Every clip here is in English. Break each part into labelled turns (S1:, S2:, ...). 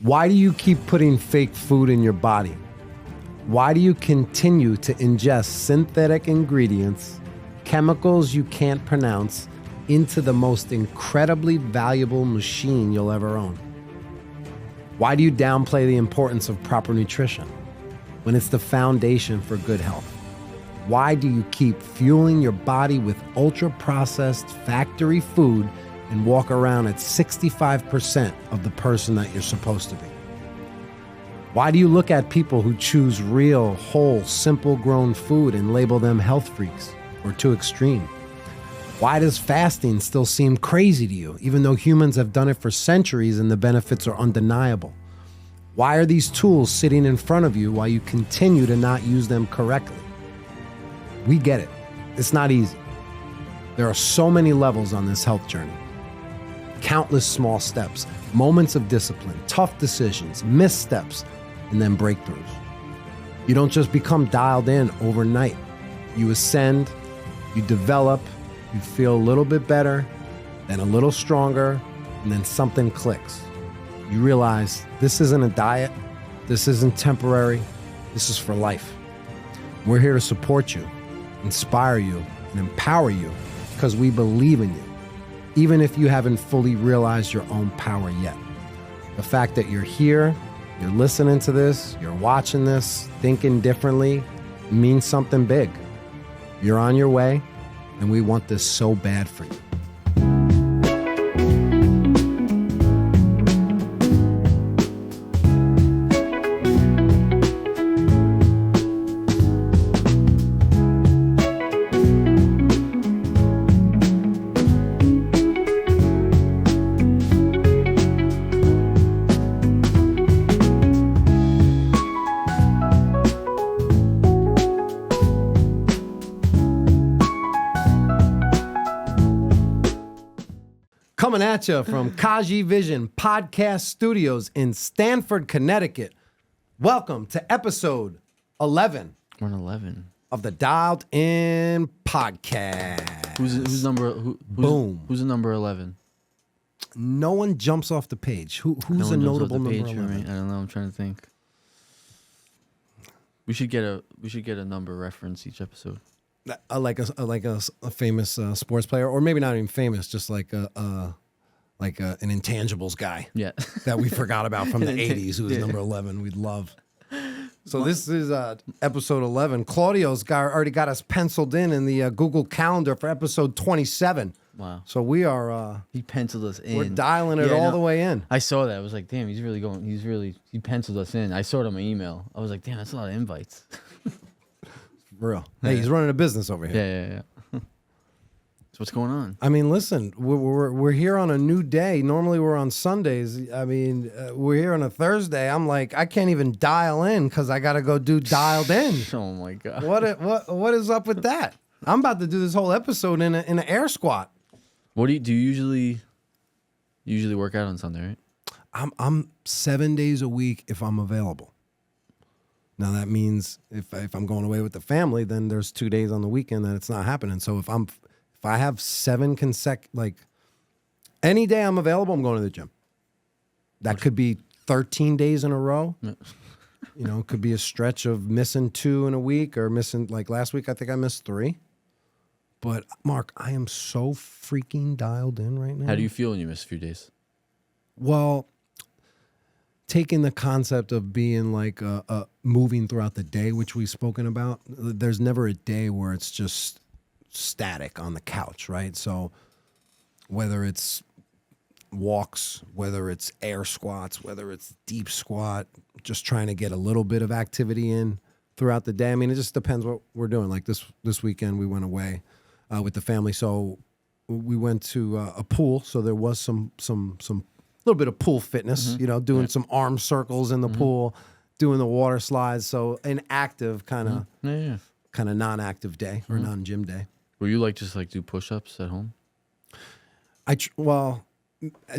S1: Why do you keep putting fake food in your body? Why do you continue to ingest synthetic ingredients, chemicals you can't pronounce, into the most incredibly valuable machine you'll ever own? Why do you downplay the importance of proper nutrition when it's the foundation for good health? Why do you keep fueling your body with ultra-processed factory food and walk around at 65% of the person that you're supposed to be? Why do you look at people who choose real, whole, simple grown food and label them health freaks or too extreme? Why does fasting still seem crazy to you, even though humans have done it for centuries and the benefits are undeniable? Why are these tools sitting in front of you while you continue to not use them correctly? We get it. It's not easy. There are so many levels on this health journey. Countless small steps, moments of discipline, tough decisions, missteps, and then breakthroughs. You don't just become dialed in overnight. You ascend, you develop, you feel a little bit better, then a little stronger, and then something clicks. You realize this isn't a diet, this isn't temporary, this is for life. We're here to support you, inspire you, and empower you because we believe in you, even if you haven't fully realized your own power yet. The fact that you're here, you're listening to this, you're watching this, thinking differently, means something big. You're on your way, and we want this so bad for you. Coming at you from Kaji Vision Podcast Studios in Stamford, Connecticut. Welcome to episode 11.
S2: We're on 11
S1: of the Dialed In Podcast.
S2: Who's number?
S1: Boom.
S2: Who's the number 11?
S1: No one jumps off the page. Who's a notable number 11?
S2: Right? I don't know. I'm trying to think. We should get a number reference each episode.
S1: Like a famous sports player, or maybe not even famous, just like an intangibles guy.
S2: Yeah,
S1: that we forgot about from the 80s, who was number 11. We'd love. So this is episode 11. Claudio's already got us penciled in the Google Calendar for episode 27.
S2: Wow.
S1: So we are.
S2: He penciled us in.
S1: We're dialing it all the way in.
S2: I saw that. I was like, damn, he penciled us in. I saw it on my email. I was like, damn, that's a lot of invites.
S1: For real. Hey, he's running a business over here.
S2: Yeah. So what's going on?
S1: I mean, listen, we're here on a new day. Normally we're on Sundays. I mean, we're here on a Thursday. I'm like, I can't even dial in because I got to go do dialed in.
S2: Oh my god.
S1: What is up with that? I'm about to do this whole episode in an air squat.
S2: What do you usually work out on Sunday, right?
S1: I'm 7 days a week if I'm available. Now that means if I'm going away with the family, then there's 2 days on the weekend that it's not happening. So if I have 7 any day I'm available, I'm going to the gym. That could be 13 days in a row. You know, it could be a stretch of missing 2 in a week, or missing, like last week, I think I missed 3. But Marc, I am so freaking dialed in right now.
S2: How do you feel when you miss a few days?
S1: Well, taking the concept of being like moving throughout the day, which we've spoken about, there's never a day where it's just static on the couch, right? So whether it's walks, whether it's air squats, whether it's deep squat, just trying to get a little bit of activity in throughout the day. I mean, it just depends what we're doing. Like this weekend, we went away with the family, so we went to a pool. So there was some little bit of pool fitness, you know, doing some arm circles in the pool, doing the water slides. So an active kind of non-active day or non-gym day.
S2: Were you just do push-ups at home?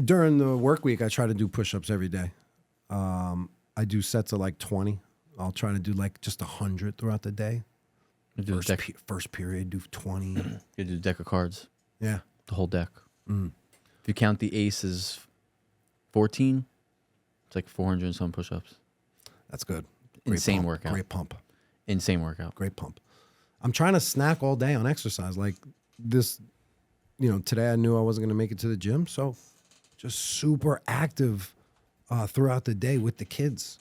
S1: During the work week, I try to do push-ups every day. I do sets of 20. I'll try to do just 100 throughout the day. First period, do 20.
S2: You do a deck of cards.
S1: Yeah.
S2: The whole deck. If you count the aces, 14. It's like 400 and some push-ups.
S1: That's good.
S2: Insane
S1: pump.
S2: workout.
S1: Great pump.
S2: Insane workout.
S1: Great pump. I'm trying to snack all day on exercise. Like this, today I knew I wasn't going to make it to the gym. So just super active throughout the day with the kids.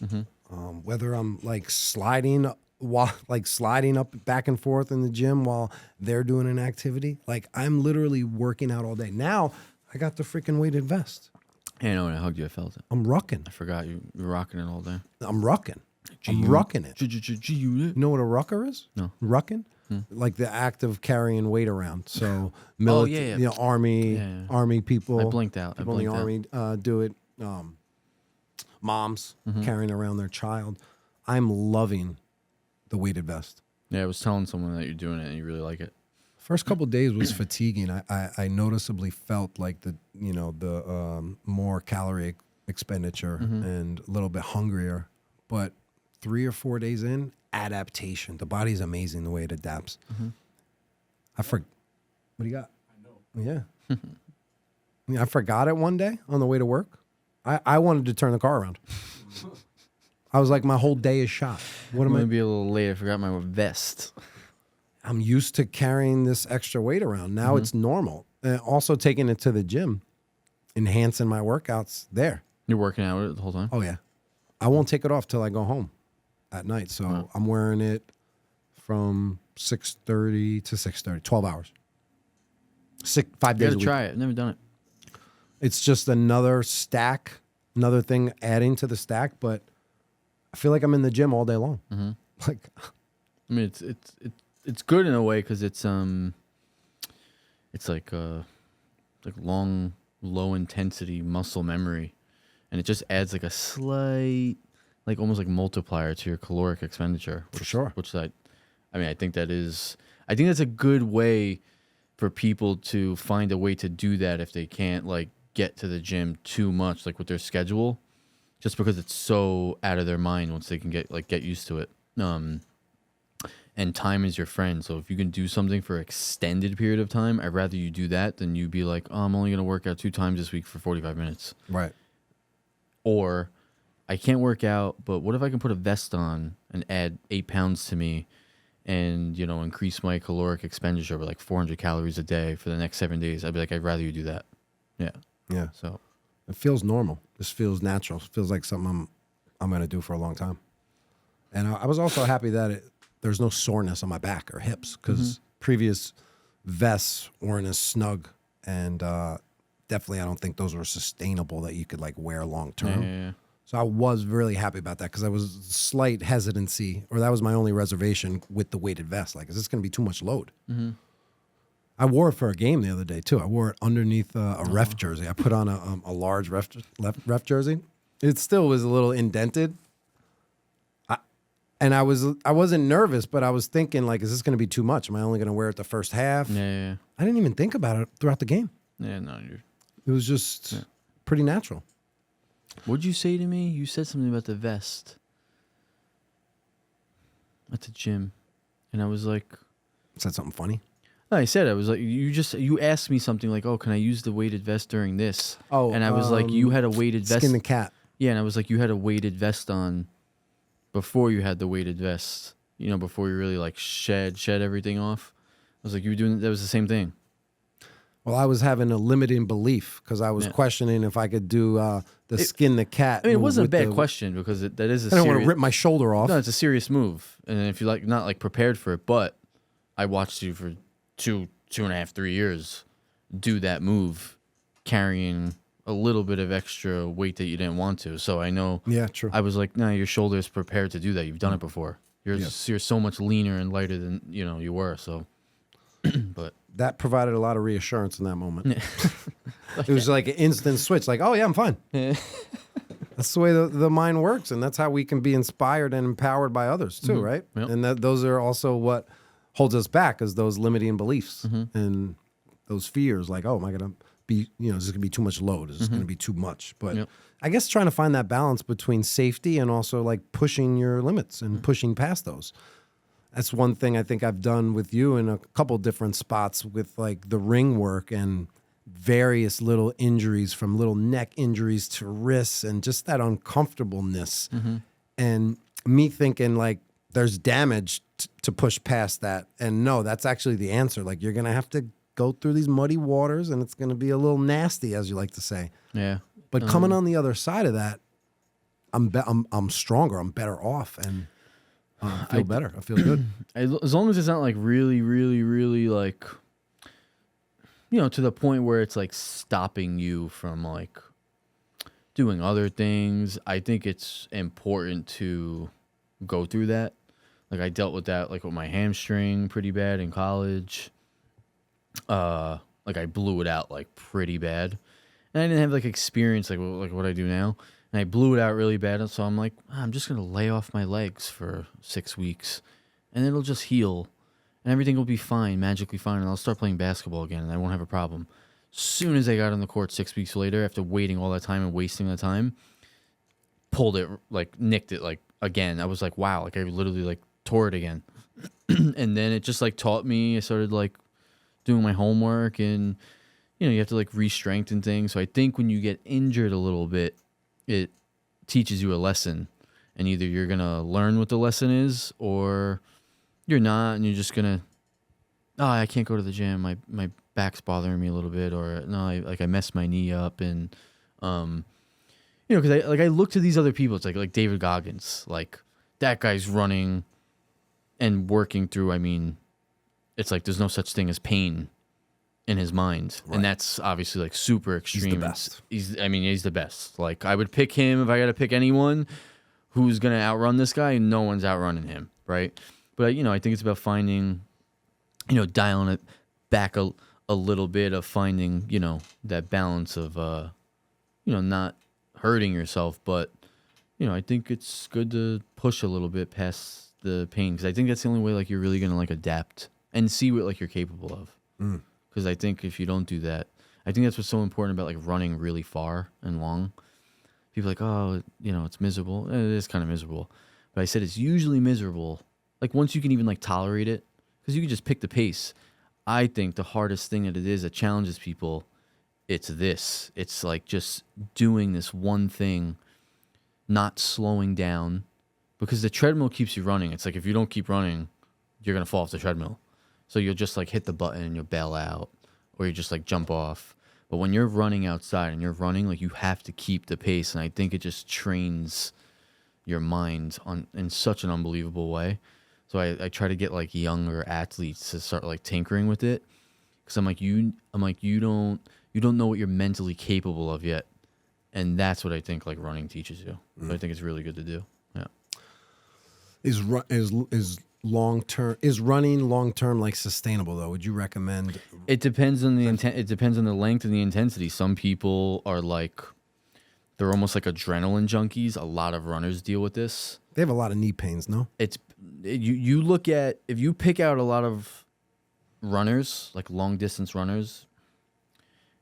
S1: Whether I'm like sliding up back and forth in the gym while they're doing an activity. Like I'm literally working out all day. Now I got the freaking weighted vest.
S2: Hey, I know when I hugged you, I felt it.
S1: I'm rucking.
S2: I forgot you were rocking it all day.
S1: I'm rucking. I'm rucking it. You know what a rucker is?
S2: No.
S1: Rucking? Like the act of carrying weight around. So army people.
S2: I blinked out.
S1: People in the army do it. Moms carrying around their child. I'm loving the weighted vest.
S2: Yeah, I was telling someone that you're doing it and you really like it.
S1: First couple of days was fatiguing. I noticeably felt like the more calorie expenditure and a little bit hungrier. But 3 or 4 days in, adaptation. The body's amazing the way it adapts. What do you got? I know. Yeah. I forgot it one day on the way to work. I wanted to turn the car around. I was like, my whole day is shot. What am I?
S2: Maybe a little late. I forgot my vest.
S1: I'm used to carrying this extra weight around. Now it's normal. And also taking it to the gym, enhancing my workouts there.
S2: You're working out with it the whole time?
S1: Oh, yeah. I won't take it off till I go home at night. So I'm wearing it from 6:30 to 6:30, 12 hours. 5 days a week.
S2: Try it. I've never done it.
S1: It's just another thing adding to the stack, but I feel like I'm in the gym all day long. Like,
S2: I mean, it's good in a way because it's like long, low intensity muscle memory, and it just adds like a slight, like almost like multiplier to your caloric expenditure.
S1: For sure.
S2: I think that's a good way for people to find a way to do that if they can't like get to the gym too much, like with their schedule, just because it's so out of their mind once they can get used to it. And time is your friend. So if you can do something for an extended period of time, I'd rather you do that than you be like, oh, I'm only going to work out 2 times this week for 45 minutes.
S1: Right.
S2: Or I can't work out, but what if I can put a vest on and add 8 pounds to me and, increase my caloric expenditure by like 400 calories a day for the next 7 days? I'd be like, I'd rather you do that. Yeah.
S1: Yeah.
S2: So
S1: it feels normal. This feels natural. It feels like something I'm going to do for a long time. And I was also happy that there's no soreness on my back or hips because previous vests weren't as snug, and definitely I don't think those were sustainable that you could like wear long term.
S2: Yeah.
S1: So I was really happy about that because I was slight hesitancy, or that was my only reservation with the weighted vest. Like, is this going to be too much load? I wore it for a game the other day too. I wore it underneath a ref jersey. I put on a large ref jersey. It still was a little indented. And I wasn't nervous, but I was thinking, like, is this going to be too much? Am I only going to wear it the first half?
S2: Yeah.
S1: I didn't even think about it throughout the game.
S2: Yeah, no.
S1: It was just pretty natural.
S2: What'd you say to me? You said something about the vest at the gym. And I was like...
S1: Said something funny?
S2: No, I said, I was like, you asked me something like, oh, can I use the weighted vest during this?
S1: Oh,
S2: and I was like, you had a weighted vest.
S1: Skin the cat.
S2: Yeah, and I was like, you had a weighted vest on before you had the weighted vest, before you really like shed everything off. I was like, you were doing, that was the same thing.
S1: Well, I was having a limiting belief because I was questioning if I could do skin the cat.
S2: I mean, it wasn't a bad question because that is a
S1: I don't want to rip my shoulder off.
S2: No, it's a serious move. And if you're like not like prepared for it, but I watched you for 2.5, 3 years do that move, carrying a little bit of extra weight that you didn't want to. So I know.
S1: Yeah, true.
S2: I was like, no, your shoulder is prepared to do that. You've done it before. You're so much leaner and lighter than you were. So, but
S1: that provided a lot of reassurance in that moment. It was like an instant switch. Like, oh yeah, I'm fine. That's the way the mind works, and that's how we can be inspired and empowered by others too, right?
S2: Yep.
S1: And those are also what holds us back, is those limiting beliefs and those fears. Like, oh, am I gonna be, is this gonna be too much load? Is this gonna be too much? But I guess trying to find that balance between safety and also like pushing your limits and pushing past those. That's one thing I think I've done with you in a couple different spots with like the ring work and various little injuries, from little neck injuries to wrists, and just that uncomfortableness. And me thinking like there's damage to push past that. And no, that's actually the answer. Like, you're going to have to go through these muddy waters, and it's going to be a little nasty, as you like to say.
S2: Yeah.
S1: But coming on the other side of that, I'm stronger. I'm better off, and I feel better. I feel good.
S2: As long as it's not like really, really, really like, to the point where it's like stopping you from like doing other things. I think it's important to go through that. Like, I dealt with that like with my hamstring pretty bad in college. Like, I blew it out like pretty bad, and I didn't have like experience like what I do now. And I blew it out really bad, so I'm like, I'm just gonna lay off my legs for 6 weeks, and it'll just heal, and everything will be fine, magically fine, and I'll start playing basketball again, and I won't have a problem. Soon as I got on the court 6 weeks later, after waiting all that time and wasting the time, pulled it, like nicked it like again. I was like, wow, like I literally like tore it again. And then it just like taught me. I started like doing my homework, and you have to like re-strengthen things. So I think when you get injured a little bit, it teaches you a lesson, and either you're gonna learn what the lesson is, or you're not, and you're just gonna, I can't go to the gym. My back's bothering me a little bit, or no, I messed my knee up, and because I look to these other people. It's like David Goggins, like that guy's running and working through. I mean, it's like there's no such thing as pain in his mind, right. And that's obviously like super extreme.
S1: He's the best.
S2: He's the best. Like, I would pick him if I got to pick anyone who's gonna outrun this guy. No one's outrunning him, right? But I think it's about finding, dialing it back a little bit, of finding that balance of not hurting yourself, but I think it's good to push a little bit past the pain, because I think that's the only way like you're really gonna like adapt and see what like you're capable of. Because I think if you don't do that, I think that's what's so important about like running really far and long. People are like, oh, it's miserable. It is kind of miserable. But I said it's usually miserable, like once you can even like tolerate it, because you can just pick the pace. I think the hardest thing that challenges people, it's like just doing this one thing, not slowing down, because the treadmill keeps you running. It's like if you don't keep running, you're going to fall off the treadmill. So you'll just like hit the button and you'll bail out, or you just like jump off. But when you're running outside and you're running, like you have to keep the pace. And I think it just trains your mind in such an unbelievable way. So I try to get like younger athletes to start like tinkering with it. Cause I'm like, you don't know what you're mentally capable of yet. And that's what I think like running teaches you. So I think it's really good to do. Yeah.
S1: Is running long term like sustainable though? Would you recommend?
S2: It depends on the intent. It depends on the length and the intensity. Some people are like, they're almost like adrenaline junkies. A lot of runners deal with this.
S1: They have a lot of knee pains, no?
S2: You look at, if you pick out a lot of runners, like long distance runners,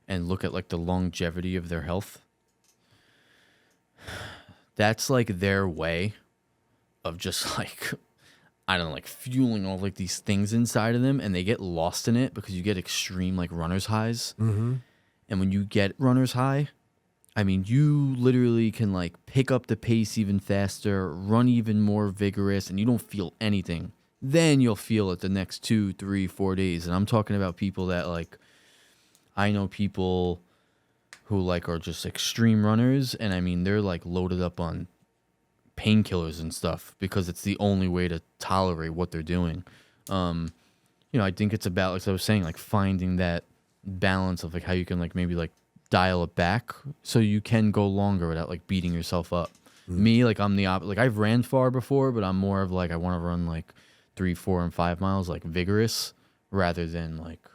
S2: and look at like the longevity of their health, that's like their way of just like, I don't know, like fueling all like these things inside of them, and they get lost in it because you get extreme like runner's highs.
S1: Mm-hmm.
S2: And when you get runner's high, I mean, you literally can like pick up the pace even faster, run even more vigorous, and you don't feel anything. Then you'll feel it the next 2, 3, 4 days. And I'm talking about people that like, I know people who like are just extreme runners, and I mean, they're like loaded up on painkillers and stuff because it's the only way to tolerate what they're doing. I think it's about, like I was saying, like finding that balance of like how you can like maybe like dial it back so you can go longer without like beating yourself up. Me, like I'm the opposite. Like I've ran far before, but I'm more of like I want to run like 3, 4, and 5 miles like vigorous rather than like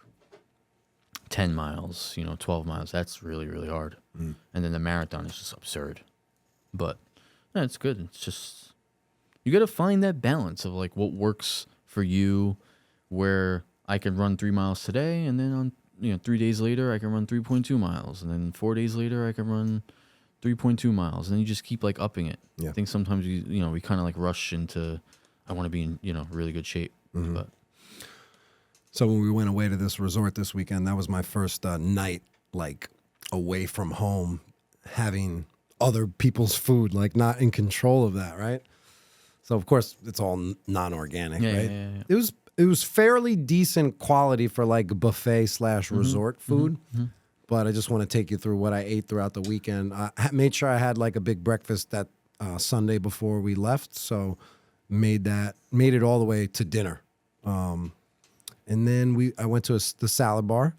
S2: 10 miles, 12 miles. That's really, really hard. And then the marathon is just absurd. But no, it's good. It's just, you got to find that balance of like what works for you, where I can run 3 miles today, and then on 3 days later I can run 3.2 miles, and then 4 days later I can run 3.2 miles, and then you just keep like upping it. Yeah. I think sometimes we kind of like rush into, I want to be in really good shape. But
S1: so when we went away to this resort this weekend, that was my first night like away from home, having other people's food, like not in control of that, right? So of course it's all non-organic, right? It was fairly decent quality for like buffet / resort food. But I just want to take you through what I ate throughout the weekend. I made sure I had like a big breakfast that Sunday before we left, so made it all the way to dinner. And then I went to the salad bar.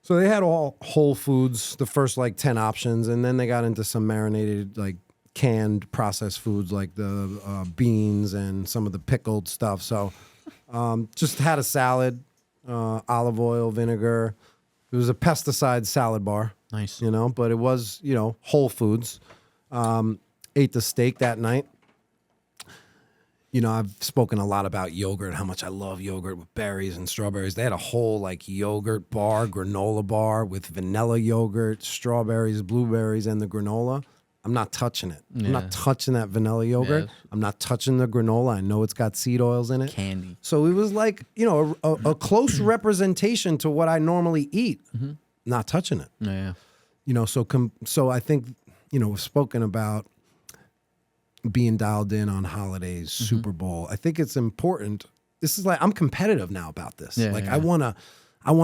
S1: So they had all whole foods, the first like 10 options, and then they got into some marinated, like canned processed foods like the beans and some of the pickled stuff. So just had a salad, olive oil, vinegar. It was a pesticide salad bar.
S2: Nice.
S1: You know, but it was, you know, whole foods. Ate the steak that night. You know, I've spoken a lot about yogurt, how much I love yogurt with berries and strawberries. They had a whole like yogurt bar, granola bar with vanilla yogurt, strawberries, blueberries, and the granola. I'm not touching it.
S2: Yeah.
S1: I'm not touching that vanilla yogurt.
S2: Yeah.
S1: I'm not touching the granola. I know it's got seed oils in it.
S2: Candy.
S1: So it was like, you know, a close representation to what I normally eat. Not touching it.
S2: Yeah.
S1: You know, so I think, you know, we've spoken about being dialed in on holidays, Super Bowl. I think it's important. This is like, I'm competitive now about this. I want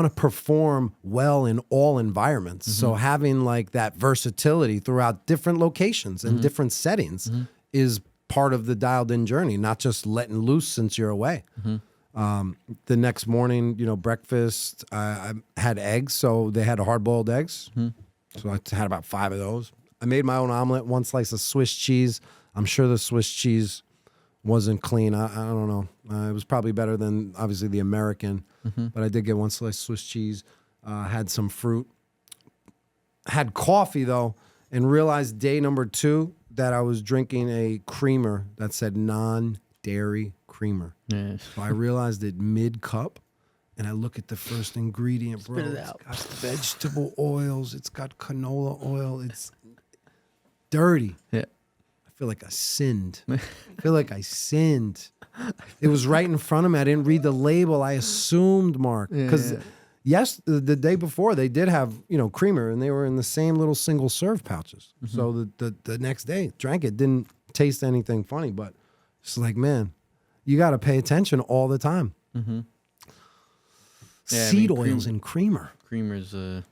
S1: to perform well in all environments. So having like that versatility throughout different locations and different settings is part of the dialed in journey, not just letting loose since you're away. The next morning, you know, breakfast, I had eggs. So they had hard boiled eggs. So I had about 5 of those. I made my own omelet, 1 slice of Swiss cheese. I'm sure the Swiss cheese wasn't clean. I don't know. It was probably better than, obviously, the American. But I did get 1 slice of Swiss cheese. Had some fruit. Had coffee, though, and realized day number 2 that I was drinking a creamer that said non-dairy creamer.
S2: Yeah.
S1: So I realized it mid-cup. And I look at the first ingredient, bro.
S2: Spit it
S1: It's
S2: out.
S1: got vegetable oils. It's got canola oil. It's dirty.
S2: Yeah.
S1: I feel like I sinned. It was right in front of me. I didn't read the label. I assumed, Mark. Because, yes, the day before, they did have, you know, creamer, and they were in the same little single serve pouches. So the next day, drank it. Didn't taste anything funny, but it's like, man, you got to pay attention all the time.
S2: Yeah,
S1: Seed oils in creamer.
S2: Creamer's you're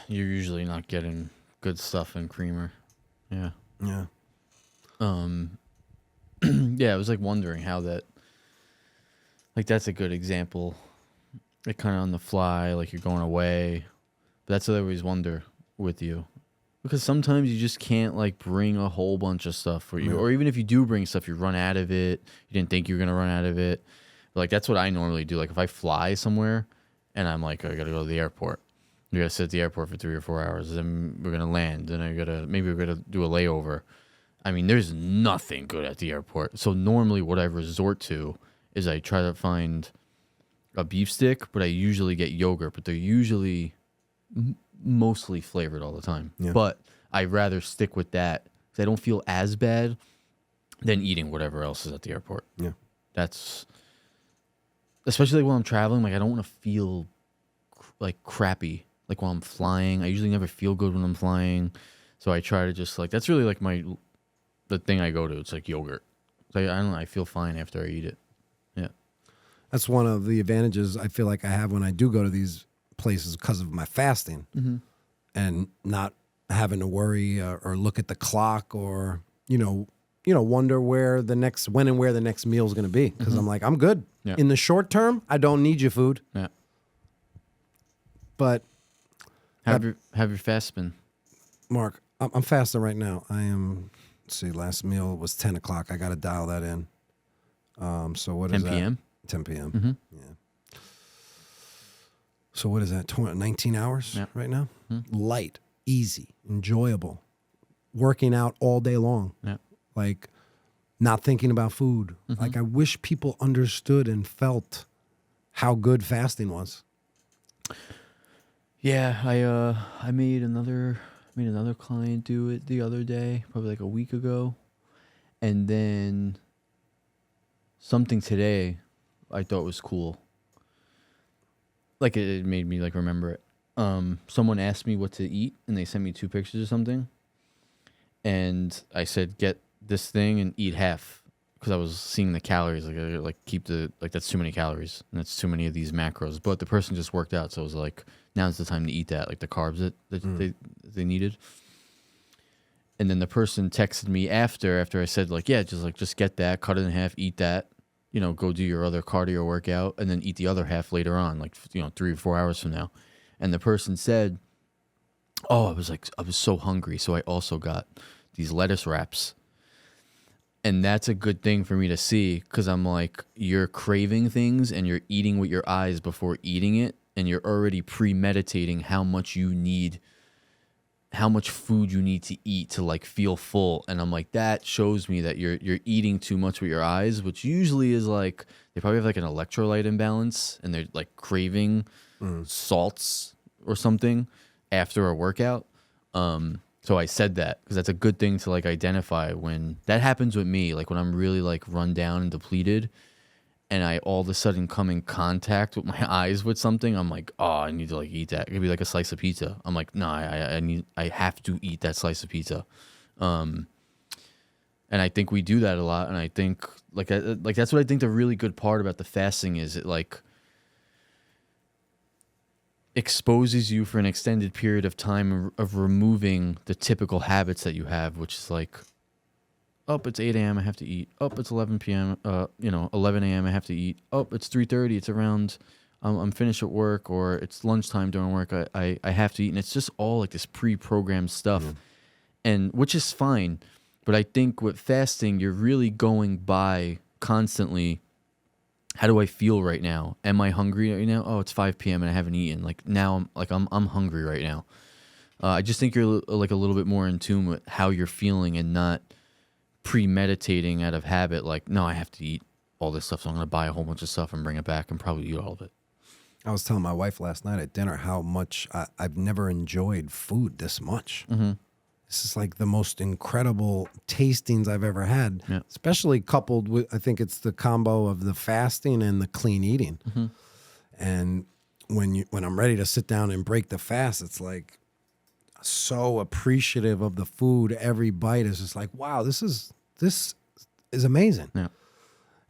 S2: usually not getting good stuff in creamer. Yeah.
S1: Yeah.
S2: Yeah, I was like wondering how that, like, that's a good example. Like kind of on the fly, like you're going away. But that's what I always wonder with you. Because sometimes you just can't like bring a whole bunch of stuff for you. Or even if you do bring stuff, you run out of it. You didn't think you were going to run out of it. But like that's what I normally do. Like if I fly somewhere and I'm like, I got to go to the airport. We got to sit at the airport for 3 or 4 hours. Then we're going to land. Then maybe we're going to do a layover. I mean, there's nothing good at the airport. So normally what I resort to is I try to find a beef stick, but I usually get yogurt, but they're usually mostly flavored all the time.
S1: Yeah.
S2: But I'd rather stick with that because I don't feel as bad than eating whatever else is at the airport.
S1: Yeah.
S2: That's especially like when I'm traveling. Like I don't want to feel like crappy. Like while I'm flying, I usually never feel good when I'm flying. So I try to just like, that's really like the thing I go to. It's like yogurt. Like, I don't know. I feel fine after I eat it. Yeah.
S1: That's one of the advantages I feel like I have when I do go to these places because of my fasting and not having to worry or look at the clock or, wonder when and where the next meal is going to be. Because I'm like, I'm good.
S2: Yeah.
S1: In the short term, I don't need your food.
S2: Yeah.
S1: But
S2: Have your fast been?
S1: Mark, I'm fasting right now. I am, let's see, last meal was 10 o'clock. I got to dial that in. So what is
S2: 10
S1: that?
S2: p.m.?
S1: 10 p.m. Yeah. So what is that? 19 hours right now? Light, easy, enjoyable. Working out all day long.
S2: Yeah.
S1: Like not thinking about food. Like I wish people understood and felt how good fasting was.
S2: Yeah, I made another client do it the other day, probably like a week ago. And then something today I thought was cool. like it made me like remember it. Someone asked me what to eat, and they sent me 2 pictures or something, and I said get this thing and eat half because I was seeing the calories. Like keep that's too many calories and that's too many of these macros. But the person just worked out, so it was like now's the time to eat that, like the carbs that they needed. And then the person texted me after I said like, yeah, just get that, cut it in half, eat that, go do your other cardio workout, and then eat the other half later on, like 3 or 4 hours from now. And the person said, oh, I was so hungry, so I also got these lettuce wraps. And that's a good thing for me to see, because I'm like, you're craving things and you're eating with your eyes before eating it, and you're already premeditating how much food you need to eat to like feel full. And I'm like, that shows me that you're eating too much with your eyes, which usually is like they probably have like an electrolyte imbalance and they're like craving salts or something after a workout. So I said that because that's a good thing to like identify when that happens with me, like when I'm really like run down and depleted and I all of a sudden come in contact with my eyes with something. I'm like, oh, I need to like eat that. It could be like a slice of pizza. I'm like, no, I have to eat that slice of pizza. And I think we do that a lot. And I think like that's what I think the really good part about the fasting is. It like exposes you for an extended period of time of removing the typical habits that you have, which is like, it's 8 a.m. I have to eat. It's 11 p.m. 11 a.m. I have to eat. It's 3:30. It's around. I'm finished at work, or it's lunchtime during work. I have to eat, and it's just all like this pre-programmed stuff, and which is fine. But I think with fasting, you're really going by constantly. How do I feel right now? Am I hungry right now? It's 5 p.m. and I haven't eaten. Like now, I'm hungry right now. I just think you're like a little bit more in tune with how you're feeling and not premeditating out of habit. Like, no, I have to eat all this stuff, so I'm going to buy a whole bunch of stuff and bring it back and probably eat all of it.
S1: I was telling my wife last night at dinner how much I've never enjoyed food this much. Mm-hmm. This is like the most incredible tastings I've ever had, especially coupled with, I think it's the combo of the fasting and the clean eating. Mm-hmm. And when I'm ready to sit down and break the fast, it's like so appreciative of the food. Every bite is just like, wow, this is amazing. Yeah.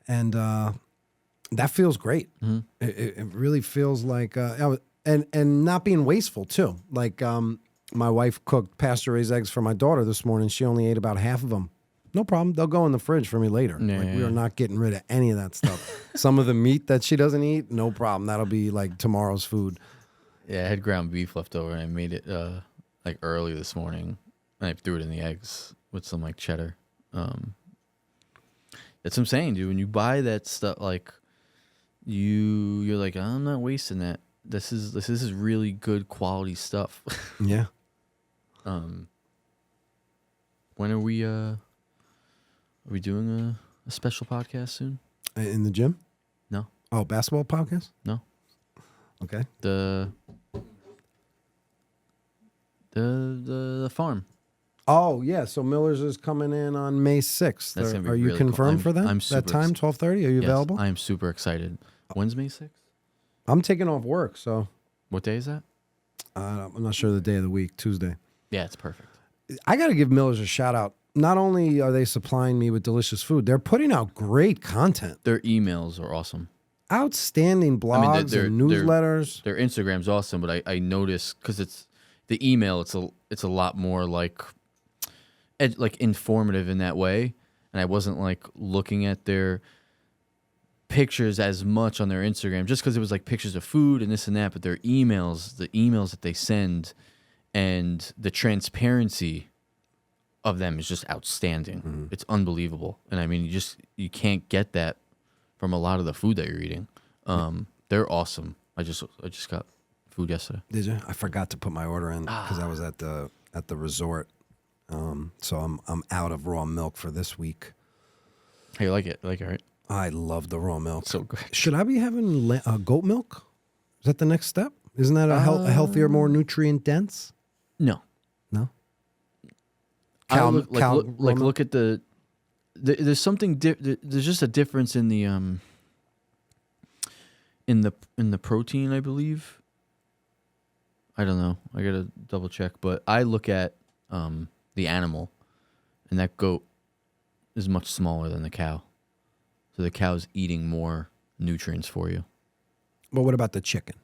S1: And that feels great. Mm-hmm. It really feels like, and not being wasteful too. Like, my wife cooked pasture-raised eggs for my daughter this morning. She only ate about half of them. No problem. They'll go in the fridge for me later. We are not getting rid of any of that stuff. Some of the meat that she doesn't eat, no problem. That'll be like tomorrow's food. Yeah,
S2: I had ground beef left over, and I made it like early this morning, and I threw it in the eggs with some like cheddar. That's what I'm saying, dude. When you buy that stuff, like you're like, I'm not wasting that. This is really good quality stuff.
S1: Yeah.
S2: When are we doing a special podcast soon?
S1: In the gym?
S2: No.
S1: Oh, basketball podcast?
S2: No.
S1: Okay.
S2: The farm.
S1: Oh, yeah. So Miller's is coming in on May 6th. Are you really confirmed for that?
S2: I'm super
S1: that time, 12:30? Are you available?
S2: I am super excited. When's May 6th?
S1: I'm taking off work, so.
S2: What day is that?
S1: I'm not sure the day of the week. Tuesday.
S2: Yeah, it's perfect.
S1: I got to give Miller's a shout out. Not only are they supplying me with delicious food, they're putting out great content.
S2: Their emails are awesome.
S1: Outstanding blogs and newsletters.
S2: Their Instagram's awesome, but I noticed because it's the email. It's a lot more like informative in that way, and I wasn't like looking at their pictures as much on their Instagram just because it was like pictures of food and this and that. But their emails, the emails that they send, and the transparency of them is just outstanding. Mm-hmm. It's unbelievable, and I mean, you can't get that from a lot of the food that you're eating. They're awesome. I just got food yesterday.
S1: Did you? I forgot to put my order in because I was at the resort. So I'm out of raw milk for this week.
S2: Hey, you like it? You like it, right?
S1: I love the raw milk.
S2: So good.
S1: Should I be having goat milk? Is that the next step? Isn't that a healthier, more nutrient dense?
S2: No. Look at there's something. There's just a difference in in the protein, I believe. I don't know. I gotta double check, but I look at the animal, and that goat is much smaller than the cow, so the cow's eating more nutrients for you.
S1: But what about the chicken?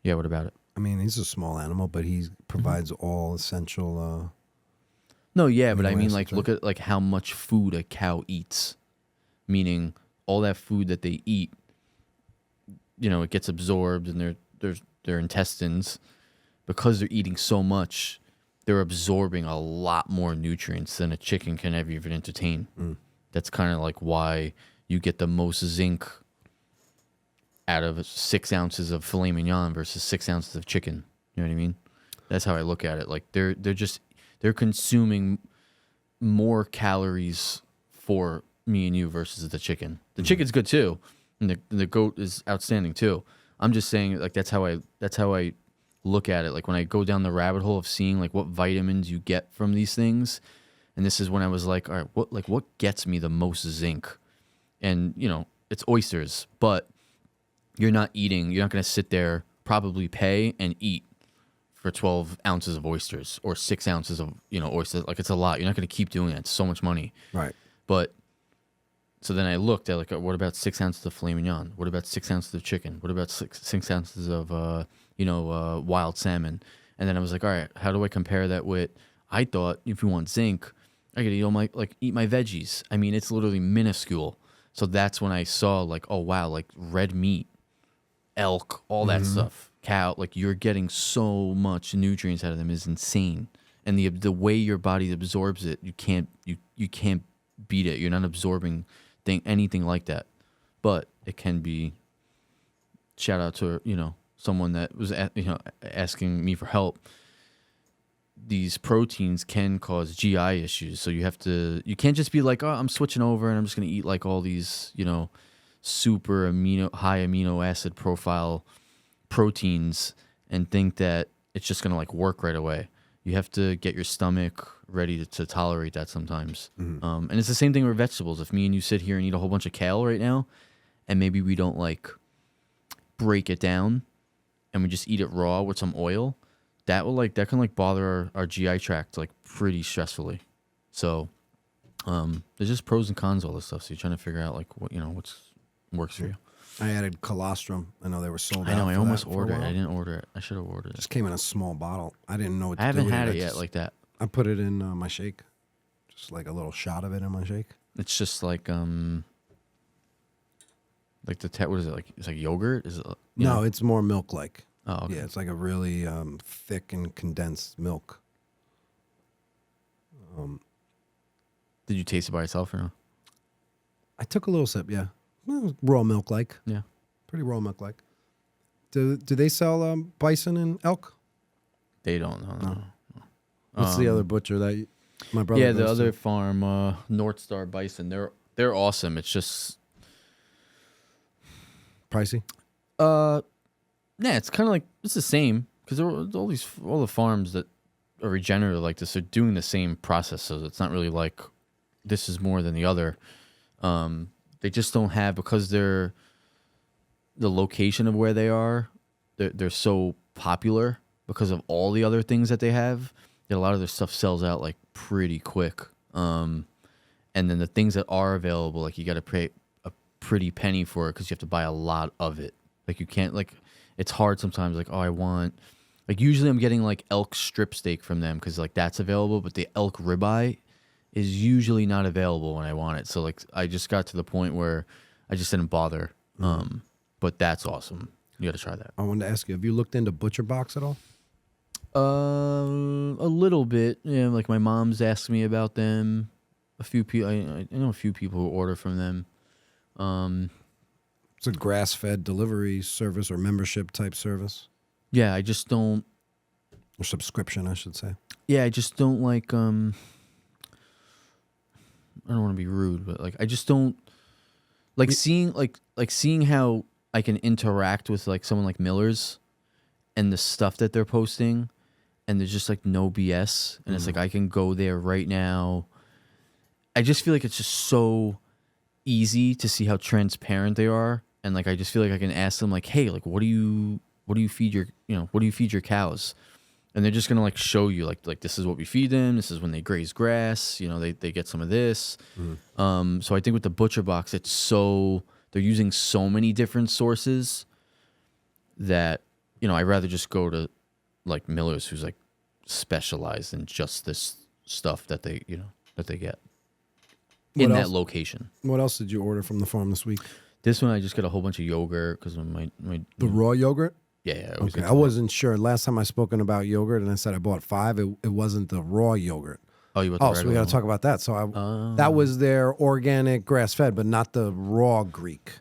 S2: Yeah, what about it?
S1: I mean, he's a small animal, but he provides all essential.
S2: No, yeah, but I mean,
S1: acids,
S2: like,
S1: right?
S2: look at like how much food a cow eats, meaning all that food that they eat, it gets absorbed in their intestines. Because they're eating so much, they're absorbing a lot more nutrients than a chicken can ever even entertain. That's kind of like why you get the most zinc out of 6 ounces of filet mignon versus 6 ounces of chicken. You know what I mean? That's how I look at it. Like they're consuming more calories for me and you versus the chicken. The chicken's good too, and the goat is outstanding too. I'm just saying, like, that's how I look at it. Like when I go down the rabbit hole of seeing like what vitamins you get from these things, and this is when I was like, all right, what gets me the most zinc? And it's oysters, but you're not going to sit there, probably pay and eat for 12 ounces of oysters or 6 ounces of oysters. Like, it's a lot. You're not going to keep doing it. It's so much money.
S1: Right.
S2: But so then I looked at, like, what about 6 ounces of filet mignon? What about 6 ounces of chicken? What about six ounces of wild salmon? And then I was like, all right, how do I compare that with? I thought if you want zinc, I could eat my veggies. I mean, it's literally minuscule. So that's when I saw, like, oh wow, like red meat, elk, all that stuff, cow, like you're getting so much nutrients out of them is insane. And the way your body absorbs it, you can't beat it. You're not absorbing anything like that. But it can be. Shout out to someone that was asking me for help. These proteins can cause GI issues, so you can't just be like, oh, I'm switching over and I'm just gonna eat like all these super high amino acid profile proteins and think that it's just gonna like work right away. You have to get your stomach ready to tolerate that sometimes. And it's the same thing with vegetables. If me and you sit here and eat a whole bunch of kale right now, and maybe we don't like break it down and we just eat it raw with some oil, that can bother our GI tract like pretty stressfully. So there's just pros and cons of all this stuff. So you're trying to figure out like what works for you.
S1: I added colostrum. I know they were sold out.
S2: I know. I
S1: for
S2: almost
S1: that for a
S2: ordered it.
S1: while.
S2: I didn't order it. I should have ordered it.
S1: Just came in a small bottle. I didn't know what to
S2: I haven't
S1: do with
S2: had it
S1: I
S2: yet
S1: just-
S2: like that.
S1: I put it in my shake. Just like a little shot of it in my shake.
S2: It's just like what is it like? It's like yogurt. Is it?
S1: No, it's more milk-like.
S2: Oh, okay.
S1: Yeah, it's like a really thick and condensed milk.
S2: Did you taste it by itself or no?
S1: I took a little sip, yeah. Well, raw milk-like.
S2: Yeah.
S1: Pretty raw milk-like. Do they sell bison and elk?
S2: They don't know. No.
S1: What's the other butcher that my brother
S2: Yeah,
S1: goes
S2: the
S1: to?
S2: other farm, North Star Bison. They're awesome. It's just
S1: Pricey?
S2: yeah, it's kind of like it's the same because all the farms that are regenerative like this are doing the same process. So it's not really like this is more than the other. They just don't have, because the location of where they are, they're so popular because of all the other things that they have. That a lot of their stuff sells out like pretty quick. And then the things that are available, like you got to pay a pretty penny for it because you have to buy a lot of it. Like you can't it's hard sometimes. Like, oh, I want, like usually I'm getting like elk strip steak from them because like that's available, but the elk ribeye is usually not available when I want it. So like I just got to the point where I just didn't bother. But that's awesome. You got to try that.
S1: I wanted to ask you, have you looked into Butcher Box at all?
S2: A little bit. Yeah, like my mom's asked me about them. A few people, I know a few people who order from them.
S1: It's a grass-fed delivery service or membership type service.
S2: Yeah, I just don't.
S1: Or subscription, I should say.
S2: Yeah, I just don't like. I don't want to be rude, but like I just don't like seeing seeing how I can interact with like someone like Miller's and the stuff that they're posting, and there's just like no BS, and it's like I can go there right now. I just feel like it's just so easy to see how transparent they are and like I just feel like I can ask them like, hey, like what do you feed your what do you feed your cows? And they're just gonna like show you like this is what we feed them. This is when they graze grass. They get some of this. So I think with the butcher box, they're using so many different sources that I'd rather just go to like Miller's, who's like specialized in just this stuff that they get in that location.
S1: What else did you order from the farm this week?
S2: This one I just got a whole bunch of yogurt because
S1: the raw yogurt.
S2: Yeah.
S1: Okay. I wasn't sure. Last time I spoken about yogurt and I said I bought 5, it wasn't the raw yogurt.
S2: Oh, you bought the
S1: so we got to talk about that. So that was their organic grass-fed, but not the raw Greek.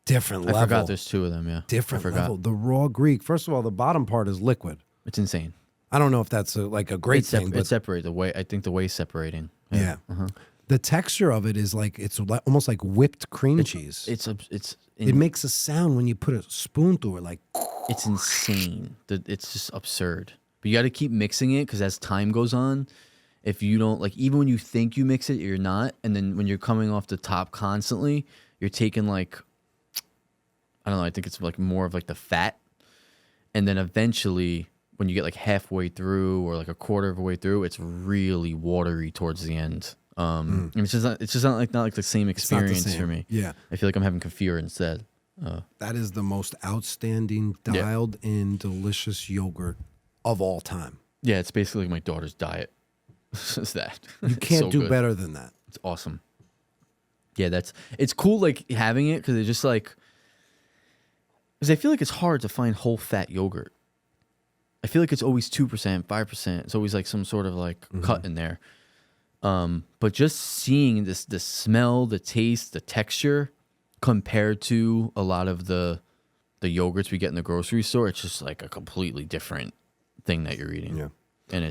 S1: Different level.
S2: I forgot there's 2 of them, yeah.
S1: Different level. The raw Greek, first of all, the bottom part is liquid.
S2: It's insane.
S1: I don't know if that's a great thing.
S2: It's separate. I think the way's separating.
S1: Yeah. The texture of it is almost like whipped cream cheese. It makes a sound when you put a spoon through it, like
S2: it's insane. It's just absurd. But you got to keep mixing it because as time goes on, if you don't even when you think you mix it, you're not. And then when you're coming off the top constantly, you're taking like I don't know. I think it's like more of like the fat, and then eventually when you get like halfway through or like a quarter of a way through, it's really watery towards the end. And it's just not like the same experience for me.
S1: Yeah,
S2: I feel like I'm having kefir instead.
S1: That is the most outstanding dialed in delicious yogurt of all time.
S2: Yeah, it's basically like my daughter's diet. It's that
S1: you can't do better than that.
S2: It's awesome. Yeah, it's cool like having it because it's just like because I feel like it's hard to find whole fat yogurt. I feel like it's always 2%, 5%. It's always like some sort of like cut in there. But just seeing the smell, the taste, the texture compared to a lot of the yogurts we get in the grocery store, it's just like a completely different thing that you're eating.
S1: Yeah.
S2: And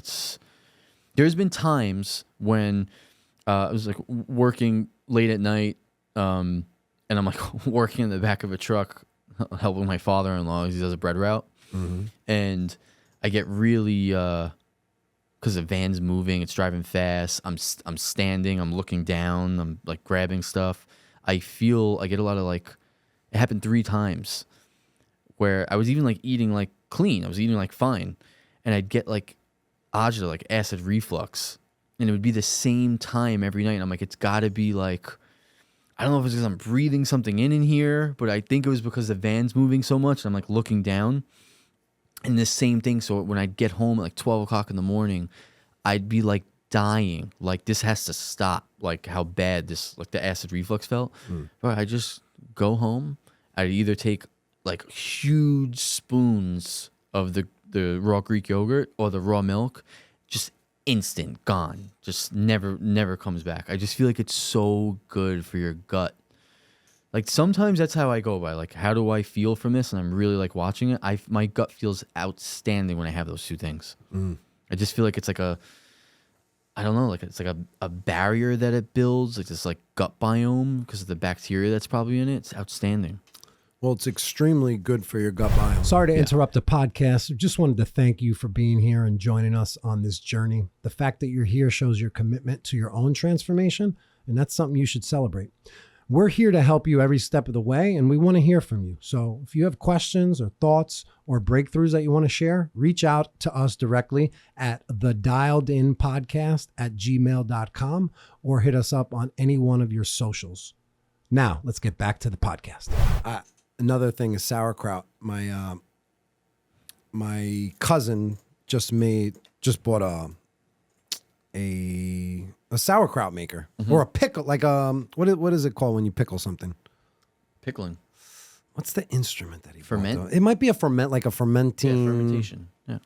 S2: there's been times when I was like working late at night, and I'm like working in the back of a truck helping my father-in-law as he does a bread route. And I get really because the van's moving, it's driving fast. I'm standing, I'm looking down, I'm like grabbing stuff. I get a lot of like, it happened 3 times where I was even like eating like clean. I was eating like fine. And I'd get like agita, like acid reflux. And it would be the same time every night. And I'm like, it's gotta be like, I don't know if it's because I'm breathing something in here, but I think it was because the van's moving so much. And I'm like looking down. And the same thing. So when I'd get home at like 12 o'clock in the morning, I'd be like dying. Like this has to stop. Like how bad the acid reflux felt. But I just go home. I'd either take like huge spoons of the raw Greek yogurt or the raw milk, just instant gone. Just never comes back. I just feel like it's so good for your gut. Like sometimes that's how I go by. Like, how do I feel from this? And I'm really like watching it. My gut feels outstanding when I have those 2 things. I just feel like it's like I don't know, like it's like a barrier that it builds, like this like gut biome because of the bacteria that's probably in it. It's outstanding.
S1: Well, it's extremely good for your gut biome.
S3: Sorry to interrupt the podcast. Just wanted to thank you for being here and joining us on this journey. The fact that you're here shows your commitment to your own transformation, and that's something you should celebrate. We're here to help you every step of the way, and we want to hear from you. So if you have questions or thoughts or breakthroughs that you want to share, reach out to us directly at thedieledinpodcast@gmail.com or hit us up on any one of your socials. Now, let's get back to the podcast.
S1: Another thing is sauerkraut. My cousin just bought a sauerkraut maker or a pickle, like what is it called when you pickle something?
S2: Pickling.
S1: What's the instrument that he
S2: Ferment?
S1: bought? It might be a fermenting,
S2: fermentation. Yeah.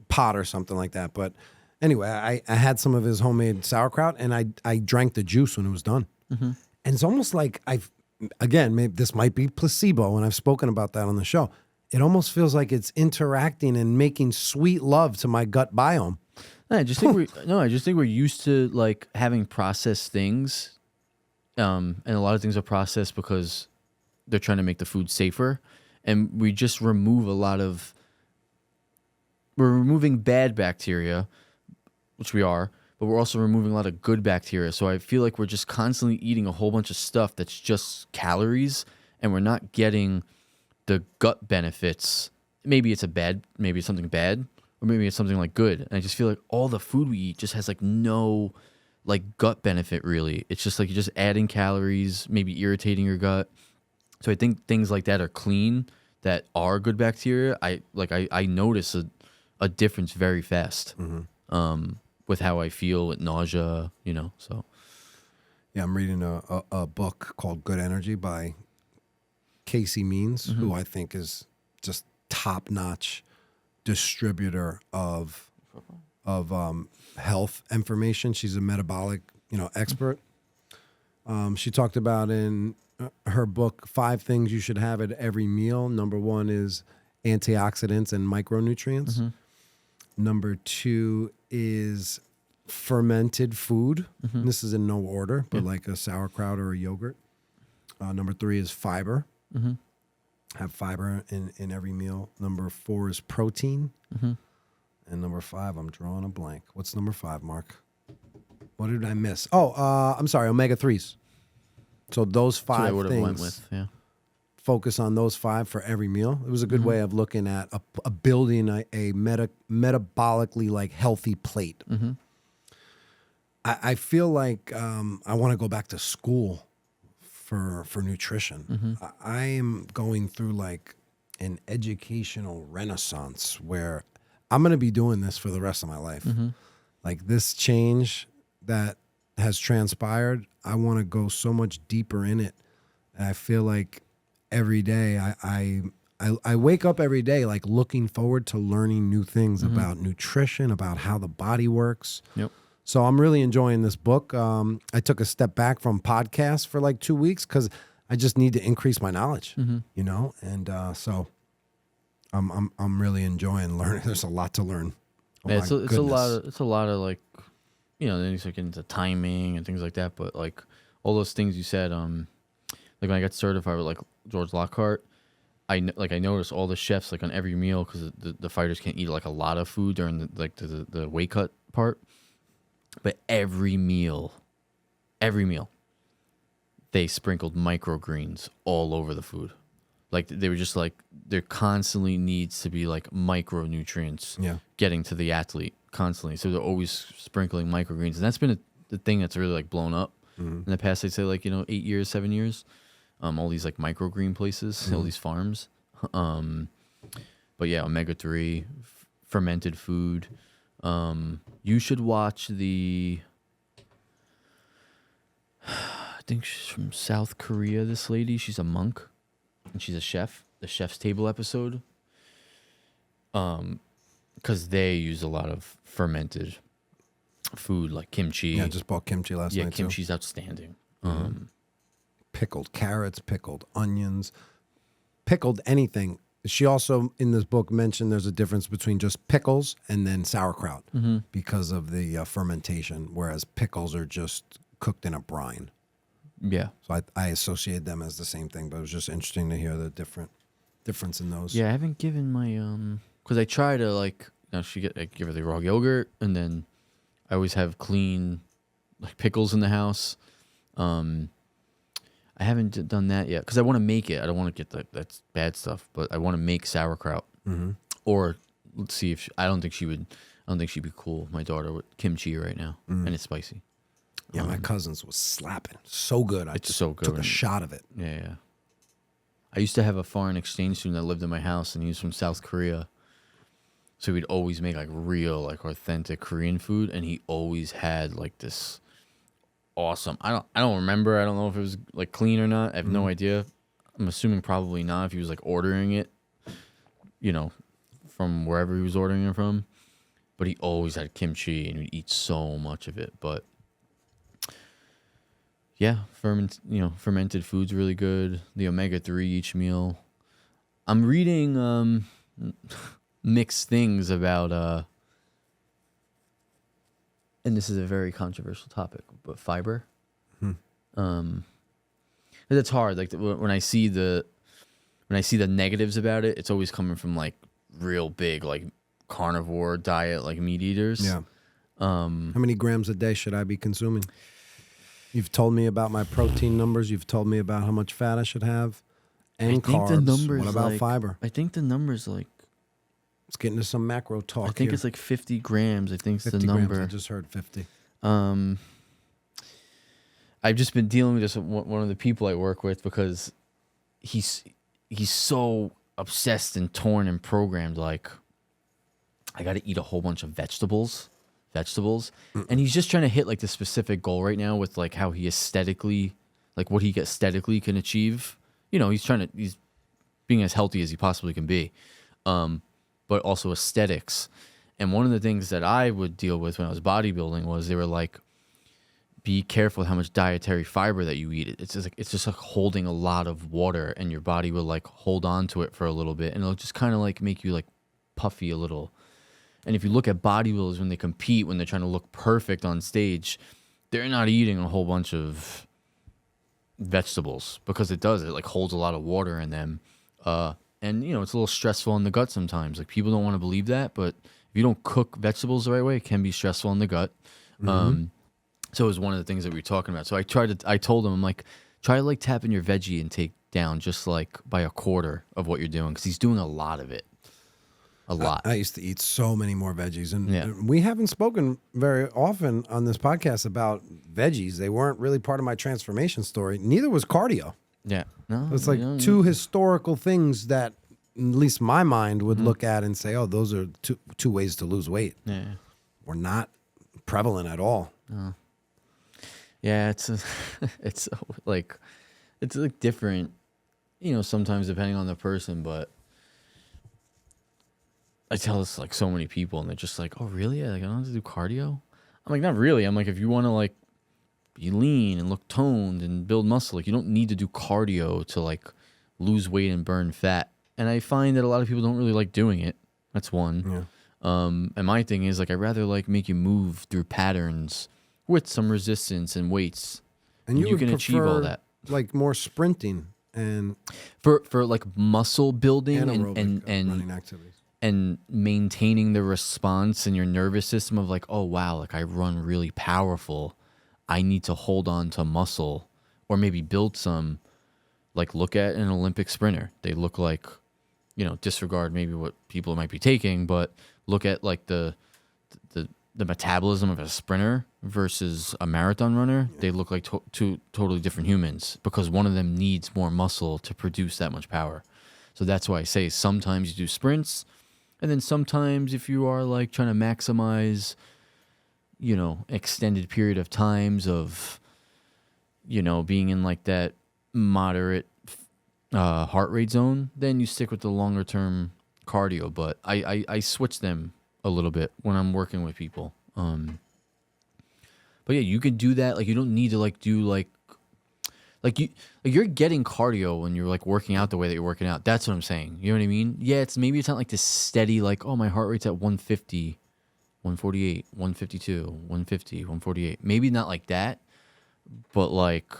S1: Pot or something like that. But anyway, I had some of his homemade sauerkraut and I drank the juice when it was done. And it's almost like maybe this might be placebo, and I've spoken about that on the show. It almost feels like it's interacting and making sweet love to my gut biome.
S2: I just think we're used to like having processed things, and a lot of things are processed because they're trying to make the food safer, and we just remove we're removing bad bacteria, which we are, but we're also removing a lot of good bacteria. So I feel like we're just constantly eating a whole bunch of stuff that's just calories, and we're not getting the gut benefits. Maybe it's something bad, or maybe it's something like good. And I just feel like all the food we eat just has like no like gut benefit really. It's just like you're just adding calories, maybe irritating your gut. So I think things like that are clean, that are good bacteria. I notice a difference very fast with how I feel with nausea, so.
S1: Yeah, I'm reading a book called Good Energy by Casey Means, who I think is just top-notch distributor of health information. She's a metabolic, expert. She talked about in her book 5 things you should have at every meal. Number 1 is antioxidants and micronutrients. Number 2 is fermented food. This is in no order, but like a sauerkraut or a yogurt. Number 3 is fiber. Have fiber in every meal. Number 4 is protein. And number 5, I'm drawing a blank. What's number 5, Mark? What did I miss? I'm sorry, omega-3s. So those 5
S2: I would have
S1: things,
S2: went with, yeah.
S1: Focus on those 5 for every meal. It was a good way of looking at a building a metabolically like healthy plate. I feel like I want to go back to school for nutrition. I am going through like an educational renaissance where I'm going to be doing this for the rest of my life. Like this change that has transpired, I want to go so much deeper in it. And I feel like every day I wake up every day like looking forward to learning new things about nutrition, about how the body works.
S2: Yep.
S1: So I'm really enjoying this book. I took a step back from podcasts for like 2 weeks because I just need to increase my knowledge, and so I'm really enjoying learning. There's a lot to learn. Oh
S2: Yeah,
S1: my
S2: it's a
S1: goodness.
S2: lot of like, then you start getting into timing and things like that. But like all those things you said, like when I got certified with like George Lockhart, I noticed all the chefs like on every meal because the fighters can't eat like a lot of food during the weight cut part. But every meal, they sprinkled microgreens all over the food. Like they were just like, there constantly needs to be like micronutrients getting to the athlete constantly. So they're always sprinkling microgreens. And that's been the thing that's really like blown up in the past, I'd say like, 8 years, 7 years. All these like microgreen places, all these farms. But yeah, omega-3, fermented food. You should watch I think she's from South Korea, this lady. She's a monk, and she's a chef. The Chef's Table episode. Because they use a lot of fermented food, like kimchi.
S1: Yeah, I just bought kimchi last night.
S2: Yeah, kimchi's outstanding.
S1: Pickled carrots, pickled onions, pickled anything. She also, in this book, mentioned there's a difference between just pickles and then sauerkraut because of the fermentation, whereas pickles are just cooked in a brine.
S2: Yeah.
S1: So I associate them as the same thing, but it was just interesting to hear the difference in those.
S2: Yeah, I haven't given my because I try to like I give her the raw yogurt, and then I always have clean like pickles in the house. I haven't done that yet because I want to make it. I don't want to get that's bad stuff, but I want to make sauerkraut. Or let's see if I don't think she'd be cool. My daughter with kimchi right now, and it's spicy.
S1: Yeah, my cousin's was slapping. So good. I just
S2: so good.
S1: took a shot of it.
S2: Yeah. I used to have a foreign exchange student that lived in my house, and he was from South Korea. So we'd always make like real, like authentic Korean food, and he always had like this awesome. I don't remember. I don't know if it was like clean or not. I have no idea. I'm assuming probably not if he was like ordering it, from wherever he was ordering it from. But he always had kimchi, and we'd eat so much of it. But yeah, fermented food's really good. The omega-3 each meal. I'm reading mixed things about and this is a very controversial topic, but fiber. It's hard. Like when I see the negatives about it, it's always coming from like real big like carnivore diet, like meat eaters.
S1: Yeah. How many grams a day should I be consuming? You've told me about my protein numbers. You've told me about how much fat I should have and carbs. What about fiber?
S2: I think the number's like,
S1: Let's get into some macro talk.
S2: I think
S1: here.
S2: it's like 50 grams. I think it's
S1: 50
S2: the number.
S1: grams. I just heard 50.
S2: I've just been dealing with this with one of the people I work with because he's so obsessed and torn and programmed. Like, I got to eat a whole bunch of vegetables, and he's just trying to hit like the specific goal right now with like how he aesthetically, like what he aesthetically can achieve. You know, he's being as healthy as he possibly can be, but also aesthetics. And one of the things that I would deal with when I was bodybuilding was they were like, be careful how much dietary fiber that you eat. It's just like holding a lot of water, and your body will like hold on to it for a little bit, and it'll just kind of like make you like puffy a little. And if you look at bodybuilders when they compete, when they're trying to look perfect on stage, they're not eating a whole bunch of vegetables because it like holds a lot of water in them. And you know, it's a little stressful in the gut sometimes. Like, people don't want to believe that, but if you don't cook vegetables the right way, it can be stressful in the gut. So it was one of the things that we were talking about. So I told him, I'm like, try to like tap in your veggie intake down just like by a quarter of what you're doing, because he's doing a lot of it. A lot.
S1: I used to eat so many more veggies, and we haven't spoken very often on this podcast about veggies. They weren't really part of my transformation story. Neither was cardio.
S2: Yeah. No,
S1: It's like two historical things that at least my mind would look at and say, oh, those are two ways to lose weight.
S2: Yeah.
S1: Were not prevalent at all.
S2: Yeah, it's like different, you know, sometimes depending on the person, but I tell this like so many people and they're just like, oh really? Like, I don't have to do cardio? I'm like, not really. I'm like, if you want to like be lean and look toned and build muscle, like, you don't need to do cardio to like lose weight and burn fat. And I find that a lot of people don't really like doing it. That's one. Yeah. And my thing is like, I'd rather like make you move through patterns with some resistance and weights, and you can achieve all that.
S1: Like more sprinting and
S2: for like muscle building and
S1: running activities
S2: and maintaining the response in your nervous system of like, oh wow, like I run really powerful, I need to hold on to muscle, or maybe build some. Like, look at an Olympic sprinter. They look like, you know, disregard maybe what people might be taking, but look at like the metabolism of a sprinter versus a marathon runner. They look like two totally different humans, because one of them needs more muscle to produce that much power. So that's why I say sometimes you do sprints, and then sometimes if you are like trying to maximize, you know, extended period of times of, you know, being in like that moderate heart rate zone, then you stick with the longer term cardio. But I switch them a little bit when I'm working with people. But yeah, you could do that. Like, you don't need to like do like you're getting cardio when you're like working out the way that you're working out. That's what I'm saying. You know what I mean? Yeah, it's not like this steady like, oh, my heart rate's at 150, 148, 152, 150, 148. Maybe not like that, but like